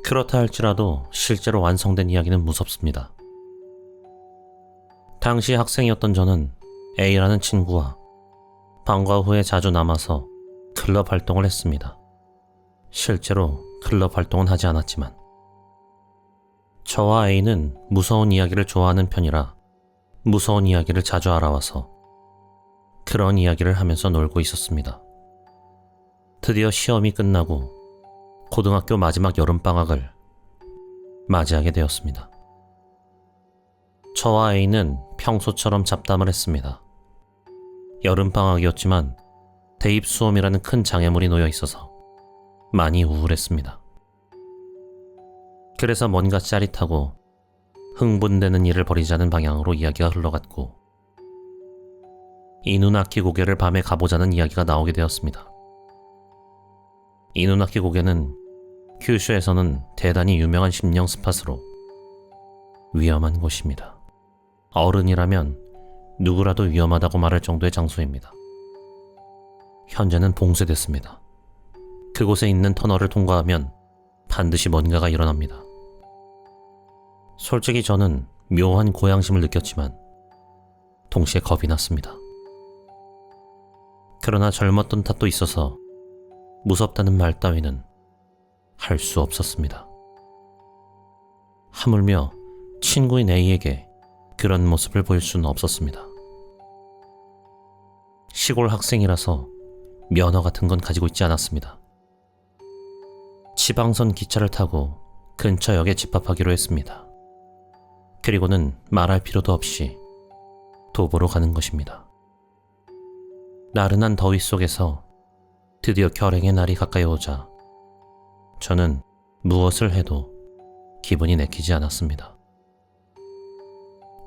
그렇다 할지라도 실제로 완성된 이야기는 무섭습니다. 당시 학생이었던 저는 A라는 친구와 방과 후에 자주 남아서 클럽 활동을 했습니다. 실제로 클럽 활동은 하지 않았지만 저와 A는 무서운 이야기를 좋아하는 편이라 무서운 이야기를 자주 알아와서 그런 이야기를 하면서 놀고 있었습니다. 드디어 시험이 끝나고 고등학교 마지막 여름방학을 맞이하게 되었습니다. 저와 A는 평소처럼 잡담을 했습니다. 여름방학이었지만 대입수험이라는 큰 장애물이 놓여 있어서 많이 우울했습니다. 그래서 뭔가 짜릿하고 흥분되는 일을 벌이자는 방향으로 이야기가 흘러갔고 이누나키 고개를 밤에 가보자는 이야기가 나오게 되었습니다. 이누나키 고개는 큐슈에서는 대단히 유명한 심령 스팟으로 위험한 곳입니다. 어른이라면 누구라도 위험하다고 말할 정도의 장소입니다. 현재는 봉쇄됐습니다. 그곳에 있는 터널을 통과하면 반드시 뭔가가 일어납니다. 솔직히 저는 묘한 고양심을 느꼈지만 동시에 겁이 났습니다. 그러나 젊었던 탓도 있어서 무섭다는 말 따위는 할 수 없었습니다. 하물며 친구인 A에게 그런 모습을 보일 수는 없었습니다. 시골 학생이라서 면허 같은 건 가지고 있지 않았습니다. 지방선 기차를 타고 근처 역에 집합하기로 했습니다. 그리고는 말할 필요도 없이 도보로 가는 것입니다. 나른한 더위 속에서 드디어 결행의 날이 가까이 오자 저는 무엇을 해도 기분이 내키지 않았습니다.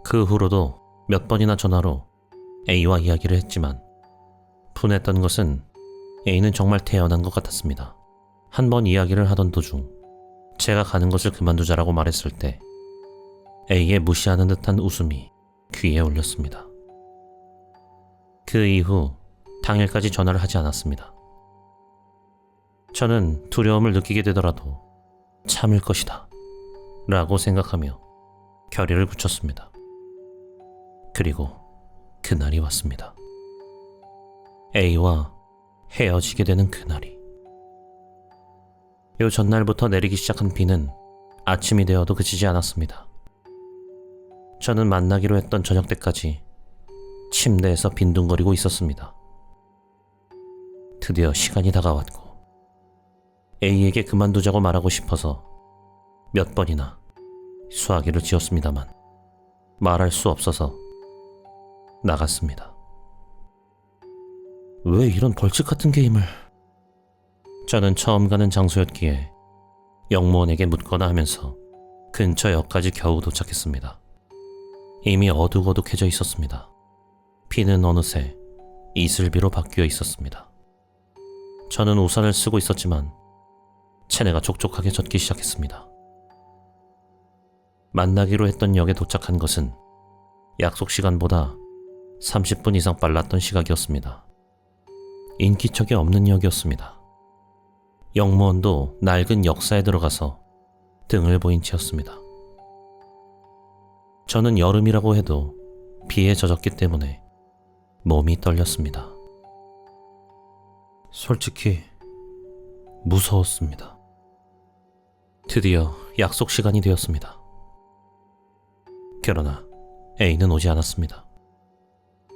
그 후로도 몇 번이나 전화로 A와 이야기를 했지만 분했던 것은 A는 정말 태어난 것 같았습니다. 한 번 이야기를 하던 도중 제가 가는 것을 그만두자라고 말했을 때 A의 무시하는 듯한 웃음이 귀에 울렸습니다. 그 이후 당일까지 전화를 하지 않았습니다. 저는 두려움을 느끼게 되더라도 참을 것이다 라고 생각하며 결의를 굳혔습니다. 그리고 그날이 왔습니다. A와 헤어지게 되는 그날이. 요 전날부터 내리기 시작한 비는 아침이 되어도 그치지 않았습니다. 저는 만나기로 했던 저녁 때까지 침대에서 빈둥거리고 있었습니다. 드디어 시간이 다가왔고 A에게 그만두자고 말하고 싶어서 몇 번이나 수화기를 지었습니다만 말할 수 없어서 나갔습니다. 왜 이런 벌칙 같은 게임을... 저는 처음 가는 장소였기에 영무원에게 묻거나 하면서 근처 역까지 겨우 도착했습니다. 이미 어둑어둑해져 있었습니다. 비는 어느새 이슬비로 바뀌어 있었습니다. 저는 우산을 쓰고 있었지만 체내가 촉촉하게 젖기 시작했습니다. 만나기로 했던 역에 도착한 것은 약속 시간보다 30분 이상 빨랐던 시각이었습니다. 인기척이 없는 역이었습니다. 역무원도 낡은 역사에 들어가서 등을 보인 채였습니다. 저는 여름이라고 해도 비에 젖었기 때문에 몸이 떨렸습니다. 솔직히 무서웠습니다. 드디어 약속 시간이 되었습니다. 그러나 A는 오지 않았습니다.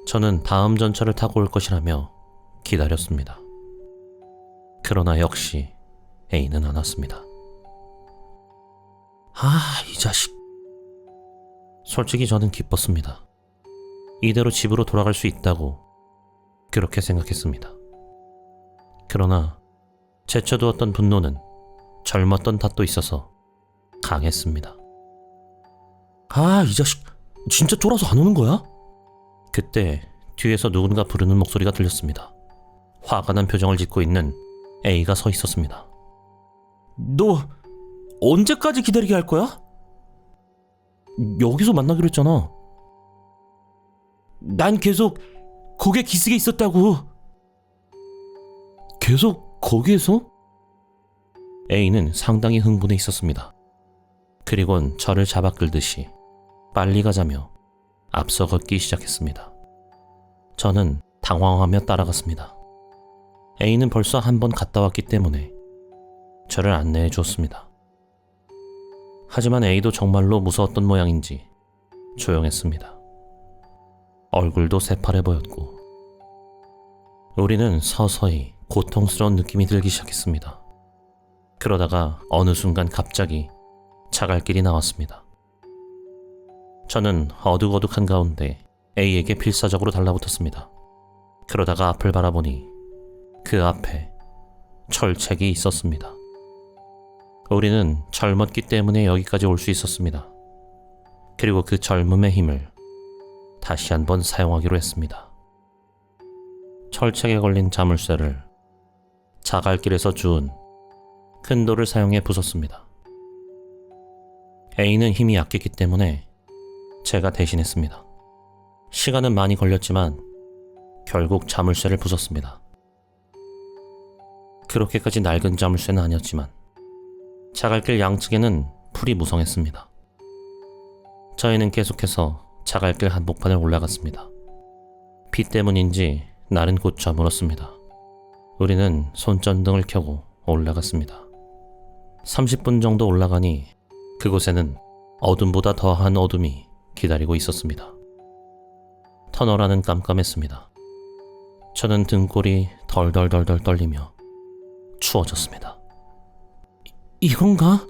저는 다음 전철을 타고 올 것이라며 기다렸습니다. 그러나 역시 A는 안 왔습니다. 이 자식. 솔직히 저는 기뻤습니다. 이대로 집으로 돌아갈 수 있다고 그렇게 생각했습니다. 그러나 제쳐두었던 분노는 젊었던 탓도 있어서 강했습니다. 이 자식 진짜 쫄아서 안 오는 거야? 그때 뒤에서 누군가 부르는 목소리가 들렸습니다. 화가 난 표정을 짓고 있는 A가 서 있었습니다. 너 언제까지 기다리게 할 거야? 여기서 만나기로 했잖아. 난 계속 거기에 기슭에 있었다고. 계속 거기에서? A는 상당히 흥분해 있었습니다. 그리곤 저를 잡아 끌듯이 빨리 가자며 앞서 걷기 시작했습니다. 저는 당황하며 따라갔습니다. A는 벌써 한 번 갔다 왔기 때문에 저를 안내해 주었습니다. 하지만 A도 정말로 무서웠던 모양인지 조용했습니다. 얼굴도 새파래 보였고 우리는 서서히 고통스러운 느낌이 들기 시작했습니다. 그러다가 어느 순간 갑자기 자갈길이 나왔습니다. 저는 어둑어둑한 가운데 A에게 필사적으로 달라붙었습니다. 그러다가 앞을 바라보니 그 앞에 철책이 있었습니다. 우리는 젊었기 때문에 여기까지 올 수 있었습니다. 그리고 그 젊음의 힘을 다시 한번 사용하기로 했습니다. 철책에 걸린 자물쇠를 자갈길에서 주운 큰 돌을 사용해 부쉈습니다. A는 힘이 약했기 때문에 제가 대신했습니다. 시간은 많이 걸렸지만 결국 자물쇠를 부쉈습니다. 그렇게까지 낡은 자물쇠는 아니었지만 자갈길 양측에는 풀이 무성했습니다. 저희는 계속해서 자갈길 한복판에 올라갔습니다. 비 때문인지 날은 곧 저물었습니다. 우리는 손전등을 켜고 올라갔습니다. 30분 정도 올라가니 그곳에는 어둠보다 더한 어둠이 기다리고 있었습니다. 터널 안은 깜깜했습니다. 저는 등골이 덜덜덜덜 떨리며 추워졌습니다. 이건가?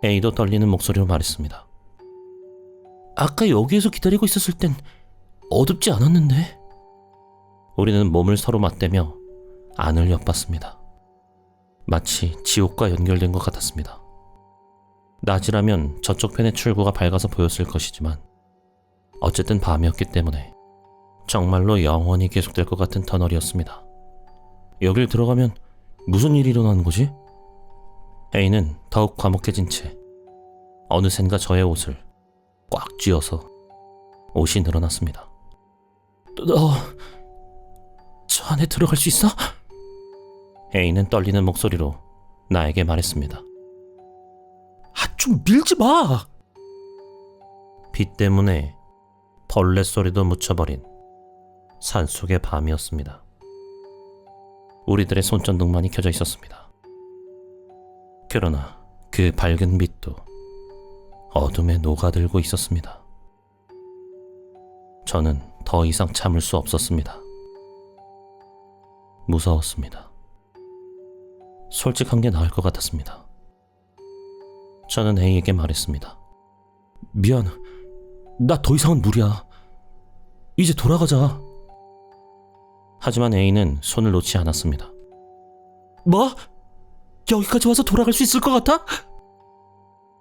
A도 떨리는 목소리로 말했습니다. 아까 여기에서 기다리고 있었을 땐 어둡지 않았는데? 우리는 몸을 서로 맞대며 안을 엿봤습니다. 마치 지옥과 연결된 것 같았습니다. 낮이라면 저쪽 편의 출구가 밝아서 보였을 것이지만 어쨌든 밤이었기 때문에 정말로 영원히 계속될 것 같은 터널이었습니다. 여길 들어가면 무슨 일이 일어나는 거지? A는 더욱 과묵해진 채 어느샌가 저의 옷을 꽉 쥐어서 옷이 늘어났습니다. 너 저 안에 들어갈 수 있어? A는 떨리는 목소리로 나에게 말했습니다. 좀 밀지 마! 비 때문에 벌레 소리도 묻혀버린 산속의 밤이었습니다. 우리들의 손전등만이 켜져 있었습니다. 그러나 그 밝은 빛도 어둠에 녹아들고 있었습니다. 저는 더 이상 참을 수 없었습니다. 무서웠습니다. 솔직한 게 나을 것 같았습니다. 저는 A에게 말했습니다. 미안, 나 더 이상은 무리야. 이제 돌아가자. 하지만 A는 손을 놓지 않았습니다. 뭐? 여기까지 와서 돌아갈 수 있을 것 같아?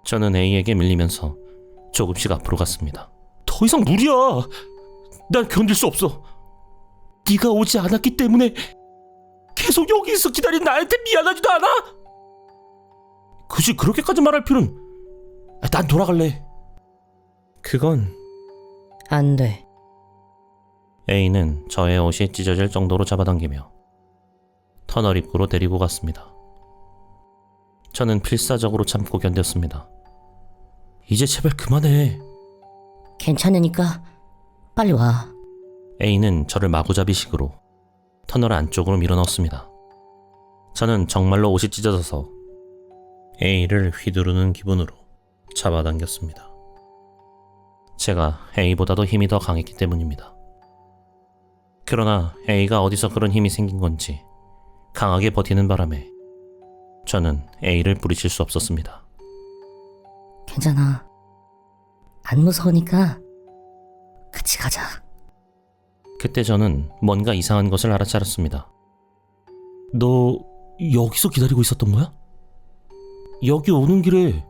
저는 A에게 밀리면서 조금씩 앞으로 갔습니다. 더 이상 무리야. 난 견딜 수 없어. 네가 오지 않았기 때문에 계속 여기서 기다린 나한테 미안하지도 않아? 굳이 그렇게까지 말할 필요는. 난 돌아갈래. 그건 안 돼. A는 저의 옷이 찢어질 정도로 잡아당기며 터널 입구로 데리고 갔습니다. 저는 필사적으로 참고 견뎠습니다. 이제 제발 그만해. 괜찮으니까 빨리 와. A는 저를 마구잡이식으로 터널 안쪽으로 밀어넣었습니다. 저는 정말로 옷이 찢어져서 A를 휘두르는 기분으로 잡아당겼습니다. 제가 A보다도 힘이 더 강했기 때문입니다. 그러나 A가 어디서 그런 힘이 생긴 건지 강하게 버티는 바람에 저는 A를 부리칠 수 없었습니다. 괜찮아. 안 무서우니까 같이 가자. 그때 저는 뭔가 이상한 것을 알아차렸습니다. 너 여기서 기다리고 있었던 거야? 여기 오는 길에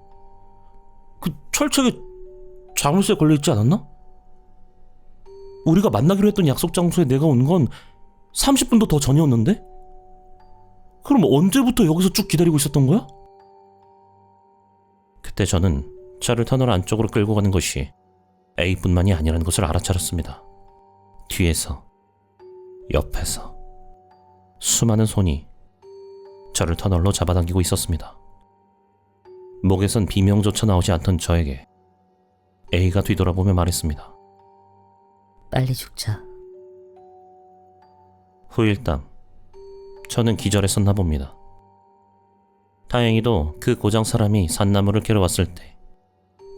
그 철책에 자물쇠 걸려있지 않았나? 우리가 만나기로 했던 약속 장소에 내가 온 건 30분도 더 전이었는데? 그럼 언제부터 여기서 쭉 기다리고 있었던 거야? 그때 저는 저를 터널 안쪽으로 끌고 가는 것이 A뿐만이 아니라는 것을 알아차렸습니다. 뒤에서, 옆에서 수많은 손이 저를 터널로 잡아당기고 있었습니다. 목에선 비명조차 나오지 않던 저에게 A가 뒤돌아보며 말했습니다. 빨리 죽자. 후일담, 저는 기절했었나 봅니다. 다행히도 그 고장 사람이 산나물을 캐러 왔을 때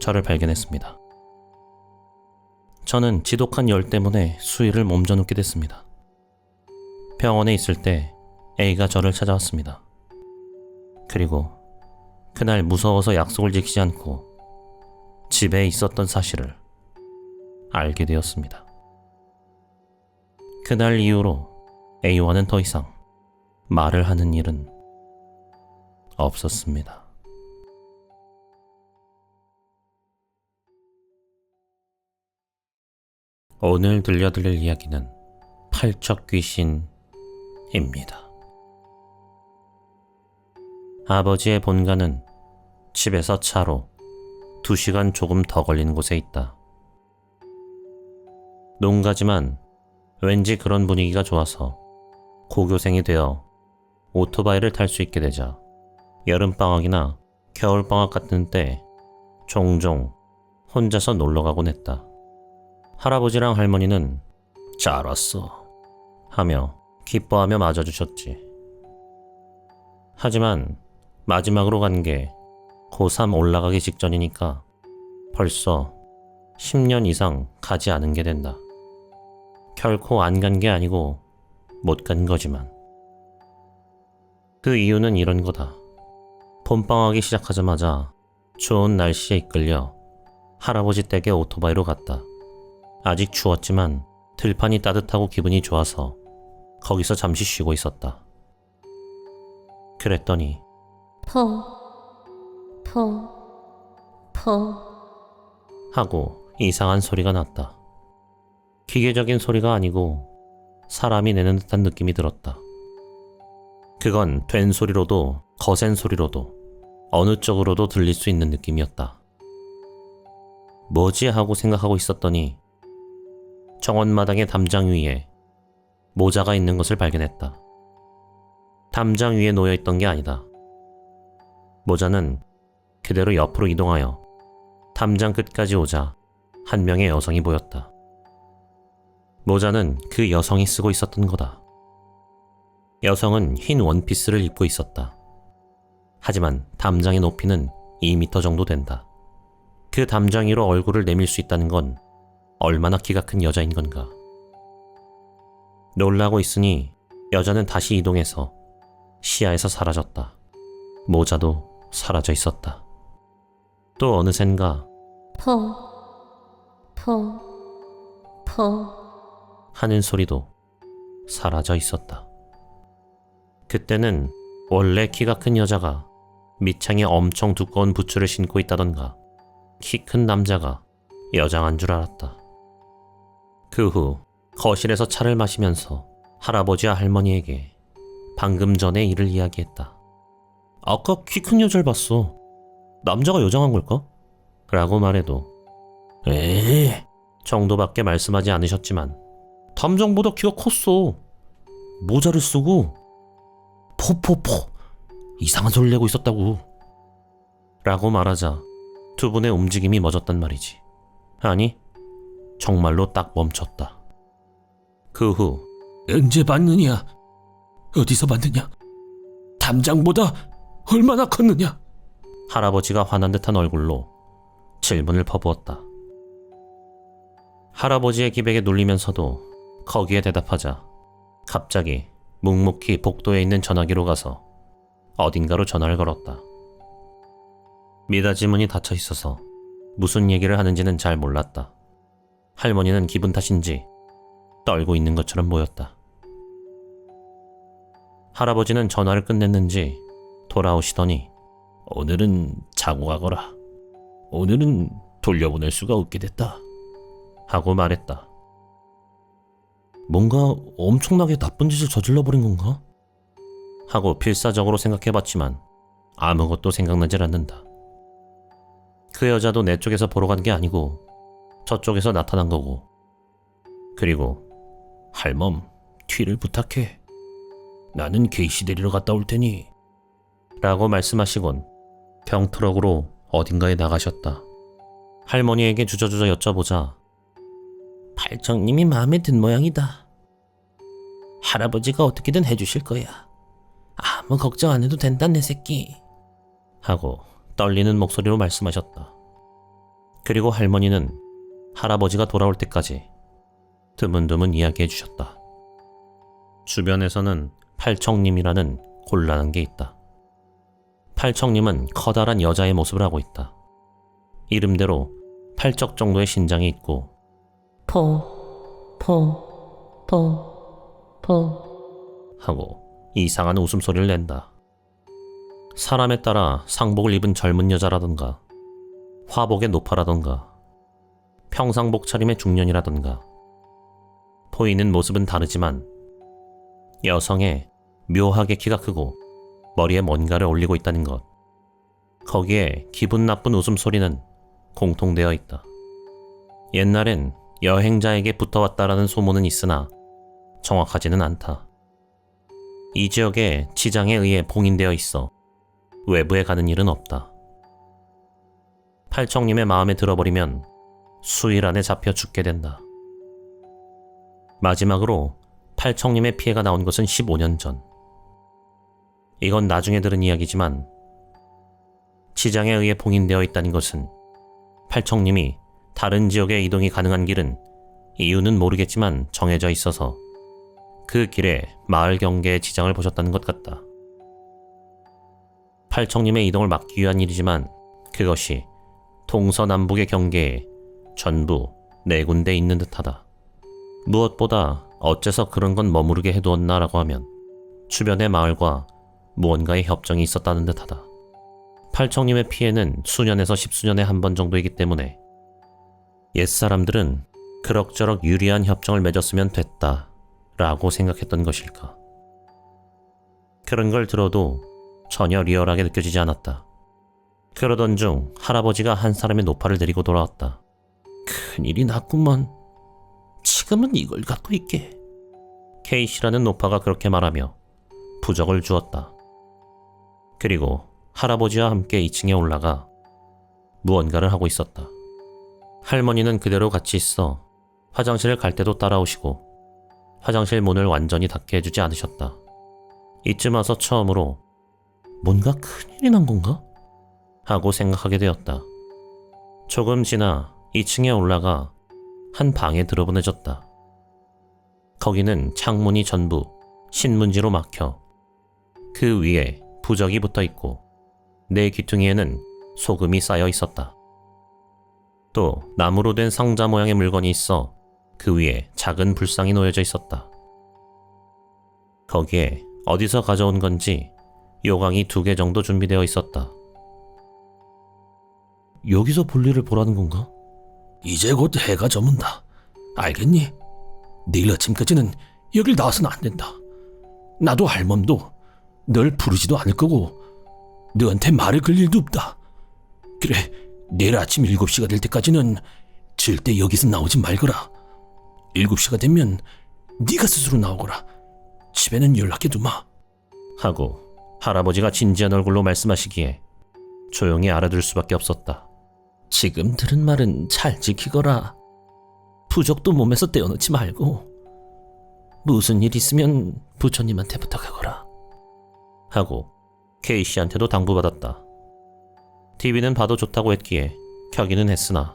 저를 발견했습니다. 저는 지독한 열 때문에 수위를 몸져눕게 됐습니다. 병원에 있을 때 A가 저를 찾아왔습니다. 그리고 그날 무서워서 약속을 지키지 않고 집에 있었던 사실을 알게 되었습니다. 그날 이후로 A와는 더 이상 말을 하는 일은 없었습니다. 오늘 들려드릴 이야기는 팔척 귀신입니다. 아버지의 본가는 집에서 차로 2시간 조금 더 걸리는 곳에 있다. 농가지만 왠지 그런 분위기가 좋아서 고교생이 되어 오토바이를 탈 수 있게 되자 여름방학이나 겨울방학 같은 때 종종 혼자서 놀러가곤 했다. 할아버지랑 할머니는 잘 왔어 하며 기뻐하며 맞아주셨지. 하지만 마지막으로 간 게 고3 올라가기 직전이니까 벌써 10년 이상 가지 않은 게 된다. 결코 안 간 게 아니고 못 간 거지만 그 이유는 이런 거다. 봄방학이 시작하자마자 좋은 날씨에 이끌려 할아버지 댁에 오토바이로 갔다. 아직 추웠지만 들판이 따뜻하고 기분이 좋아서 거기서 잠시 쉬고 있었다. 그랬더니 하고 이상한 소리가 났다. 기계적인 소리가 아니고 사람이 내는 듯한 느낌이 들었다. 그건 된 소리로도 거센 소리로도 어느 쪽으로도 들릴 수 있는 느낌이었다. 뭐지 하고 생각하고 있었더니 정원마당의 담장 위에 모자가 있는 것을 발견했다. 담장 위에 놓여있던 게 아니다. 모자는 그대로 옆으로 이동하여 담장 끝까지 오자 한 명의 여성이 보였다. 모자는 그 여성이 쓰고 있었던 거다. 여성은 흰 원피스를 입고 있었다. 하지만 담장의 높이는 2m 정도 된다. 그 담장 위로 얼굴을 내밀 수 있다는 건 얼마나 키가 큰 여자인 건가. 놀라고 있으니 여자는 다시 이동해서 시야에서 사라졌다. 모자도 사라져 있었다. 또 어느샌가 하는 소리도 사라져 있었다. 그때는 원래 키가 큰 여자가 밑창에 엄청 두꺼운 부츠를 신고 있다던가 키 큰 남자가 여장한 줄 알았다. 그 후 거실에서 차를 마시면서 할아버지와 할머니에게 방금 전에 일을 이야기했다. 아까 키 큰 여자를 봤어. 남자가 여장한 걸까? 라고 말해도 정도밖에 말씀하지 않으셨지만 탐정보다 키가 컸어. 모자를 쓰고 포포포 이상한 소리를 내고 있었다고. 라고 말하자 두 분의 움직임이 멎었단 말이지. 아니, 정말로 딱 멈췄다. 그 후 언제 봤느냐? 어디서 봤느냐? 탐장보다 얼마나 컸느냐? 할아버지가 화난 듯한 얼굴로 질문을 퍼부었다. 할아버지의 기백에 눌리면서도 거기에 대답하자 갑자기 묵묵히 복도에 있는 전화기로 가서 어딘가로 전화를 걸었다. 미닫이 문이 닫혀 있어서 무슨 얘기를 하는지는 잘 몰랐다. 할머니는 기분 탓인지 떨고 있는 것처럼 보였다. 할아버지는 전화를 끝냈는지 돌아오시더니 오늘은 자고 가거라. 오늘은 돌려보낼 수가 없게 됐다. 하고 말했다. 뭔가 엄청나게 나쁜 짓을 저질러버린 건가? 하고 필사적으로 생각해봤지만 아무것도 생각나질 않는다. 그 여자도 내 쪽에서 보러 간 게 아니고 저쪽에서 나타난 거고. 그리고 할멈, 튀를 부탁해. 나는 게이시 데리러 갔다 올 테니. 라고 말씀하시곤 병트럭으로 어딘가에 나가셨다. 할머니에게 주저주저 여쭤보자 팔청님이 마음에 든 모양이다. 할아버지가 어떻게든 해주실 거야. 아무 걱정 안 해도 된다 내 새끼. 하고 떨리는 목소리로 말씀하셨다. 그리고 할머니는 할아버지가 돌아올 때까지 드문드문 이야기해 주셨다. 주변에서는 팔청님이라는 곤란한 게 있다. 팔청님은 커다란 여자의 모습을 하고 있다. 이름대로 팔적 정도의 신장이 있고 하고 이상한 웃음소리를 낸다. 사람에 따라 상복을 입은 젊은 여자라던가 화복의 노파라던가 평상복 차림의 중년이라던가 보이는 모습은 다르지만 여성의 묘하게 키가 크고 머리에 뭔가를 올리고 있다는 것. 거기에 기분 나쁜 웃음소리는 공통되어 있다. 옛날엔 여행자에게 붙어왔다라는 소문은 있으나 정확하지는 않다. 이 지역에 지장에 의해 봉인되어 있어 외부에 가는 일은 없다. 팔청님의 마음에 들어버리면 수일 안에 잡혀 죽게 된다. 마지막으로 팔청님의 피해가 나온 것은 15년 전. 이건 나중에 들은 이야기지만 지장에 의해 봉인되어 있다는 것은 팔청님이 다른 지역에 이동이 가능한 길은 이유는 모르겠지만 정해져 있어서 그 길에 마을 경계에 지장을 보셨다는 것 같다. 팔청님의 이동을 막기 위한 일이지만 그것이 동서남북의 경계에 전부 4군데 있는 듯하다. 무엇보다 어째서 그런 건 머무르게 해두었나라고 하면 주변의 마을과 무언가의 협정이 있었다는 듯하다. 팔청님의 피해는 수년에서 10수년에 한 번 정도이기 때문에 옛사람들은 그럭저럭 유리한 협정을 맺었으면 됐다 라고 생각했던 것일까. 그런 걸 들어도 전혀 리얼하게 느껴지지 않았다. 그러던 중 할아버지가 한 사람의 노파를 데리고 돌아왔다. 큰일이 났구먼. 지금은 이걸 갖고 있게. 케이시라는 노파가 그렇게 말하며 부적을 주었다. 그리고 할아버지와 함께 2층에 올라가 무언가를 하고 있었다. 할머니는 그대로 같이 있어 화장실을 갈 때도 따라오시고 화장실 문을 완전히 닫게 해주지 않으셨다. 이쯤 와서 처음으로 뭔가 큰일이 난 건가? 하고 생각하게 되었다. 조금 지나 2층에 올라가 한 방에 들어보내졌다. 거기는 창문이 전부 신문지로 막혀 그 위에 부적이 붙어 있고 내 귀퉁이에는 소금이 쌓여 있었다. 또 나무로 된 상자 모양의 물건이 있어 그 위에 작은 불상이 놓여져 있었다. 거기에 어디서 가져온 건지 요강이 2개 정도 준비되어 있었다. 여기서 볼일을 보라는 건가? 이제 곧 해가 저문다. 알겠니? 내일 아침까지는 여길 나와서는 안 된다. 나도 할멈도 널 부르지도 않을 거고 너한테 말을 걸 일도 없다. 그래, 내일 아침 7시가 될 때까지는 절대 여기서 나오지 말거라. 7시가 되면 네가 스스로 나오거라. 집에는 연락해두마. 하고 할아버지가 진지한 얼굴로 말씀하시기에 조용히 알아들 수밖에 없었다. 지금 들은 말은 잘 지키거라. 부적도 몸에서 떼어놓지 말고 무슨 일 있으면 부처님한테 부탁하거라. 하고 K씨한테도 당부받았다. TV는 봐도 좋다고 했기에 켜기는 했으나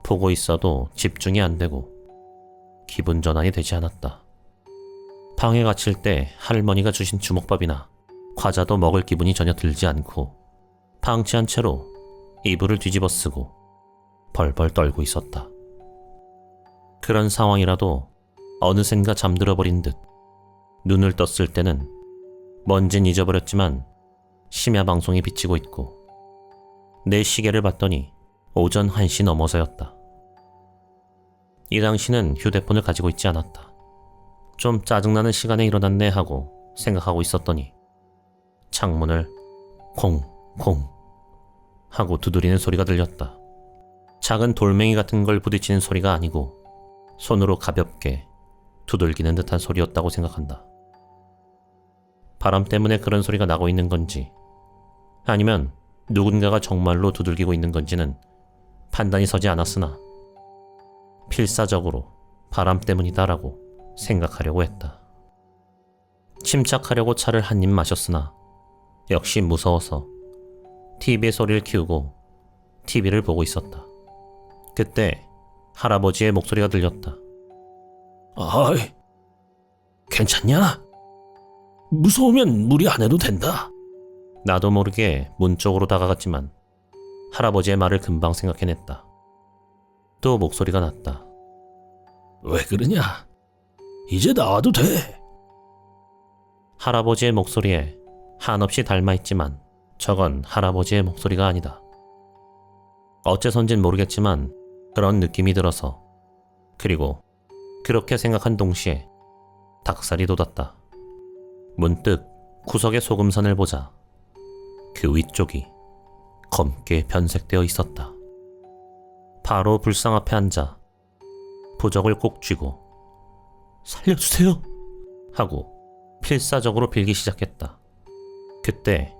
보고 있어도 집중이 안 되고 기분 전환이 되지 않았다. 방에 갇힐 때 할머니가 주신 주먹밥이나 과자도 먹을 기분이 전혀 들지 않고 방치한 채로 이불을 뒤집어 쓰고 벌벌 떨고 있었다. 그런 상황이라도 어느샌가 잠들어 버린 듯 눈을 떴을 때는 뭔진 잊어버렸지만 심야 방송이 비치고 있고 내 시계를 봤더니 오전 1시 넘어서였다. 이 당시는 휴대폰을 가지고 있지 않았다. 좀 짜증나는 시간에 일어났네 하고 생각하고 있었더니 창문을 콩콩 하고 두드리는 소리가 들렸다. 작은 돌멩이 같은 걸 부딪히는 소리가 아니고 손으로 가볍게 두들기는 듯한 소리였다고 생각한다. 바람 때문에 그런 소리가 나고 있는 건지 아니면 누군가가 정말로 두들기고 있는 건지는 판단이 서지 않았으나 필사적으로 바람 때문이다라고 생각하려고 했다. 침착하려고 차를 한 입 마셨으나 역시 무서워서 TV의 소리를 키우고 TV를 보고 있었다. 그때 할아버지의 목소리가 들렸다. 어이, 괜찮냐? 무서우면 무리 안 해도 된다. 나도 모르게 문 쪽으로 다가갔지만 할아버지의 말을 금방 생각해냈다. 또 목소리가 났다. 왜 그러냐? 이제 나와도 돼. 할아버지의 목소리에 한없이 닮아있지만 저건 할아버지의 목소리가 아니다. 어째선진 모르겠지만 그런 느낌이 들어서 그리고 그렇게 생각한 동시에 닭살이 돋았다. 문득 구석의 소금선을 보자 그 위쪽이 검게 변색되어 있었다. 바로 불상 앞에 앉아 부적을 꼭 쥐고 살려주세요 하고 필사적으로 빌기 시작했다. 그때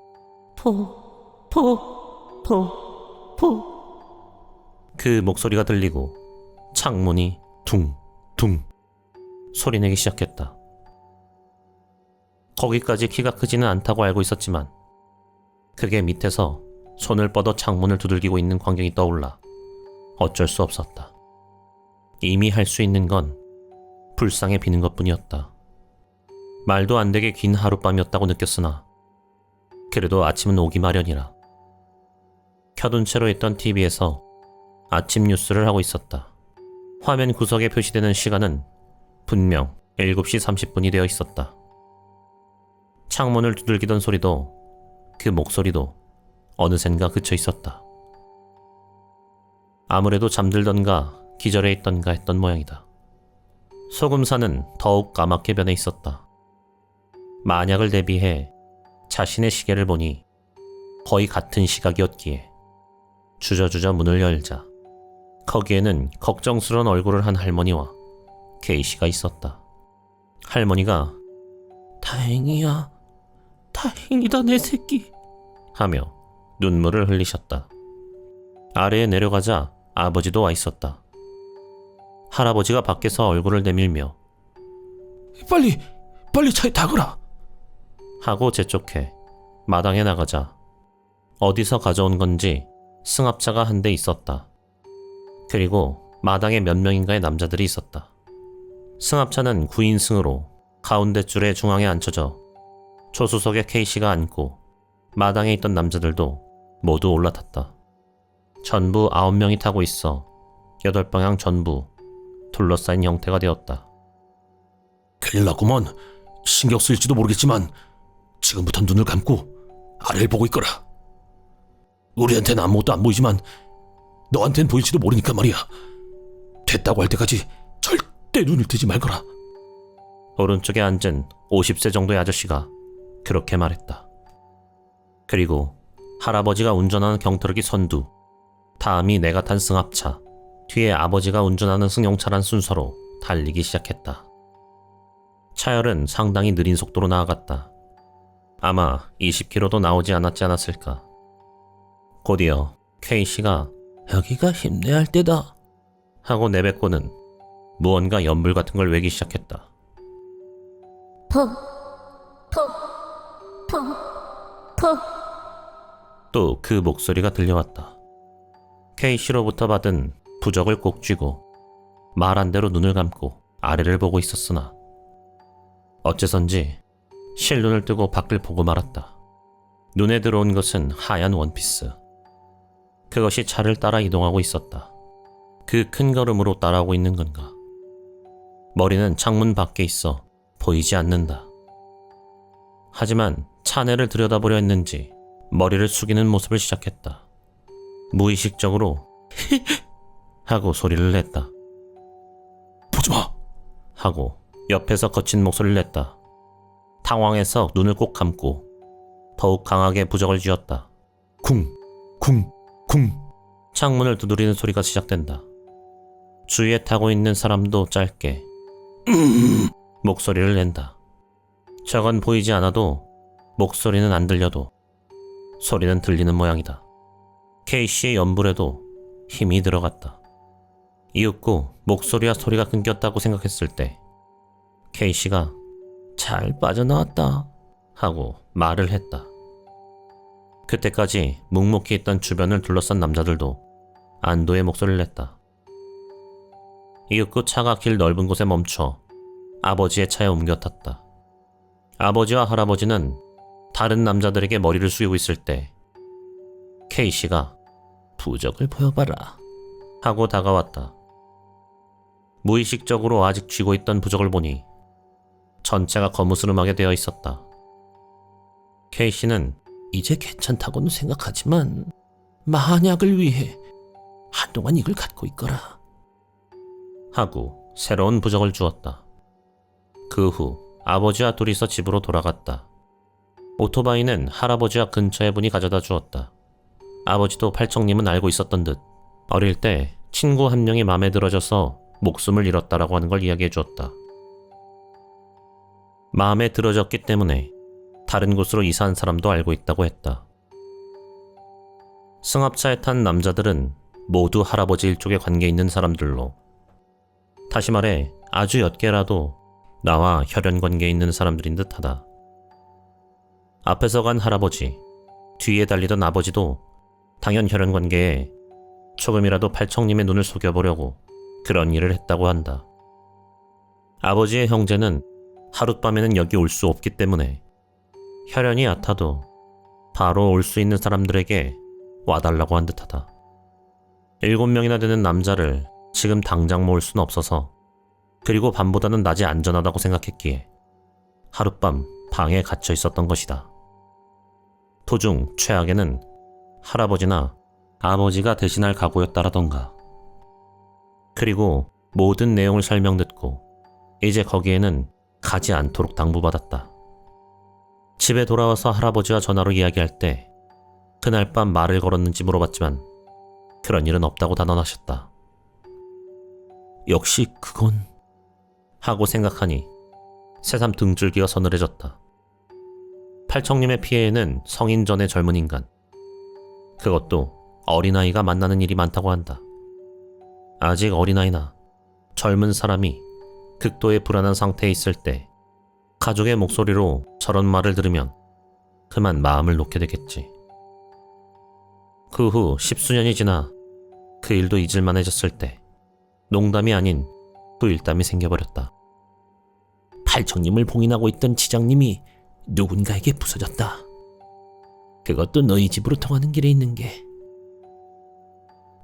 그 목소리가 들리고 창문이 둥둥 소리내기 시작했다. 거기까지 키가 크지는 않다고 알고 있었지만 그게 밑에서 손을 뻗어 창문을 두들기고 있는 광경이 떠올라 어쩔 수 없었다. 이미 할 수 있는 건 불쌍해 비는 것뿐이었다. 말도 안 되게 긴 하룻밤이었다고 느꼈으나 그래도 아침은 오기 마련이라 켜둔 채로 있던 TV에서 아침 뉴스를 하고 있었다. 화면 구석에 표시되는 시간은 분명 7시 30분이 되어 있었다. 창문을 두들기던 소리도 그 목소리도 어느샌가 그쳐 있었다. 아무래도 잠들던가 기절해 있던가 했던 모양이다. 소금산은 더욱 까맣게 변해 있었다. 만약을 대비해 자신의 시계를 보니 거의 같은 시각이었기에 주저주저 문을 열자 거기에는 걱정스러운 얼굴을 한 할머니와 K씨가 있었다. 할머니가 다행이야, 다행이다 내 새끼 하며 눈물을 흘리셨다. 아래에 내려가자 아버지도 와 있었다. 할아버지가 밖에서 얼굴을 내밀며 빨리 차에 타거라 하고 재촉해 마당에 나가자 어디서 가져온 건지 승합차가 한 대 있었다. 그리고 마당에 몇 명인가의 남자들이 있었다. 승합차는 9인승으로 가운데 줄의 중앙에 앉혀져 조수석에 K씨가 앉고 마당에 있던 남자들도 모두 올라탔다. 전부 9명이 타고 있어 8방향 전부 둘러싸인 형태가 되었다. 큰일 났구먼. 신경 쓰일지도 모르겠지만 지금부터 눈을 감고 아래를 보고 있거라. 우리한테는 아무것도 안 보이지만 너한텐 보일지도 모르니까 말이야. 됐다고 할 때까지 절대 눈을 뜨지 말거라. 오른쪽에 앉은 50세 정도의 아저씨가 그렇게 말했다. 그리고 할아버지가 운전하는 경트럭이 선두, 다음이 내가 탄 승합차, 뒤에 아버지가 운전하는 승용차란 순서로 달리기 시작했다. 차열은 상당히 느린 속도로 나아갔다. 아마 20km도 나오지 않았을까. 곧이어 K씨가 여기가 힘내야 할 때다 하고 내뱉고는 무언가 연불 같은 걸 외기 시작했다. 또 그 목소리가 들려왔다. K씨로부터 받은 부적을 꼭 쥐고 말한 대로 눈을 감고 아래를 보고 있었으나 어째선지 실눈을 뜨고 밖을 보고 말았다. 눈에 들어온 것은 하얀 원피스. 그것이 차를 따라 이동하고 있었다. 그 큰 걸음으로 따라오고 있는 건가? 머리는 창문 밖에 있어 보이지 않는다. 하지만 차내를 들여다보려 했는지 머리를 숙이는 모습을 시작했다. 무의식적으로 하고 소리를 냈다. 보지마! 하고 옆에서 거친 목소리를 냈다. 당황해서 눈을 꼭 감고 더욱 강하게 부적을 쥐었다. 쿵! 쿵! 쿵! 창문을 두드리는 소리가 시작된다. 주위에 타고 있는 사람도 짧게 목소리를 낸다. 저건 보이지 않아도 목소리는 안 들려도 소리는 들리는 모양이다. K씨의 연불에도 힘이 들어갔다. 이윽고 목소리와 소리가 끊겼다고 생각했을 때 K씨가 잘 빠져나왔다 하고 말을 했다. 그때까지 묵묵히 있던 주변을 둘러싼 남자들도 안도의 목소리를 냈다. 이윽고 차가 길 넓은 곳에 멈춰 아버지의 차에 옮겨 탔다. 아버지와 할아버지는 다른 남자들에게 머리를 숙이고 있을 때 K씨가 부적을 보여봐라 하고 다가왔다. 무의식적으로 아직 쥐고 있던 부적을 보니 전체가 거무스름하게 되어 있었다. K씨는 이제 괜찮다고는 생각하지만 만약을 위해 한동안 이걸 갖고 있거라 하고 새로운 부적을 주었다. 그 후 아버지와 둘이서 집으로 돌아갔다. 오토바이는 할아버지와 근처의 분이 가져다 주었다. 아버지도 팔청님은 알고 있었던 듯 어릴 때 친구 한 명이 마음에 들어져서 목숨을 잃었다라고 하는 걸 이야기해 주었다. 마음에 들어졌기 때문에 다른 곳으로 이사한 사람도 알고 있다고 했다. 승합차에 탄 남자들은 모두 할아버지 일족에 관계 있는 사람들로, 다시 말해 아주 옅게라도 나와 혈연 관계에 있는 사람들인 듯하다. 앞에서 간 할아버지, 뒤에 달리던 아버지도 당연 혈연 관계에 조금이라도 팔청님의 눈을 속여보려고 그런 일을 했다고 한다. 아버지의 형제는 하룻밤에는 여기 올 수 없기 때문에 혈연이 얕아도 바로 올 수 있는 사람들에게 와달라고 한 듯하다. 7명이나 되는 남자를 지금 당장 모을 수는 없어서, 그리고 밤보다는 낮이 안전하다고 생각했기에 하룻밤 방에 갇혀 있었던 것이다. 도중 최악에는 할아버지나 아버지가 대신할 각오였다라던가. 그리고 모든 내용을 설명 듣고 이제 거기에는 가지 않도록 당부받았다. 집에 돌아와서 할아버지와 전화로 이야기할 때 그날 밤 말을 걸었는지 물어봤지만 그런 일은 없다고 단언하셨다. 역시 그건 하고 생각하니 새삼 등줄기가 서늘해졌다. 팔청님의 피해에는 성인 전의 젊은 인간, 그것도 어린아이가 만나는 일이 많다고 한다. 아직 어린아이나 젊은 사람이 극도의 불안한 상태에 있을 때 가족의 목소리로 저런 말을 들으면 그만 마음을 놓게 되겠지. 그 후 10수년이 지나 그 일도 잊을만해졌을 때 농담이 아닌 후일담이 생겨버렸다. 팔청님을 봉인하고 있던 지장님이 누군가에게 부서졌다. 그것도 너희 집으로 통하는 길에 있는 게.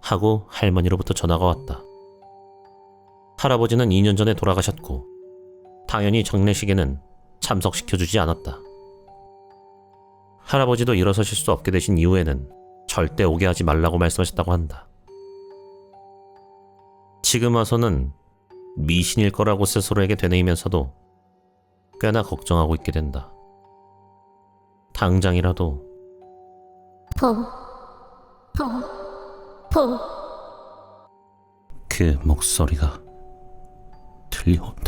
하고 할머니로부터 전화가 왔다. 할아버지는 2년 전에 돌아가셨고 당연히 장례식에는 참석시켜주지 않았다. 할아버지도 일어서실 수 없게 되신 이후에는 절대 오게 하지 말라고 말씀하셨다고 한다. 지금 와서는 미신일 거라고 스스로에게 되뇌이면서도 꽤나 걱정하고 있게 된다. 당장이라도 그 목소리가 들려온다.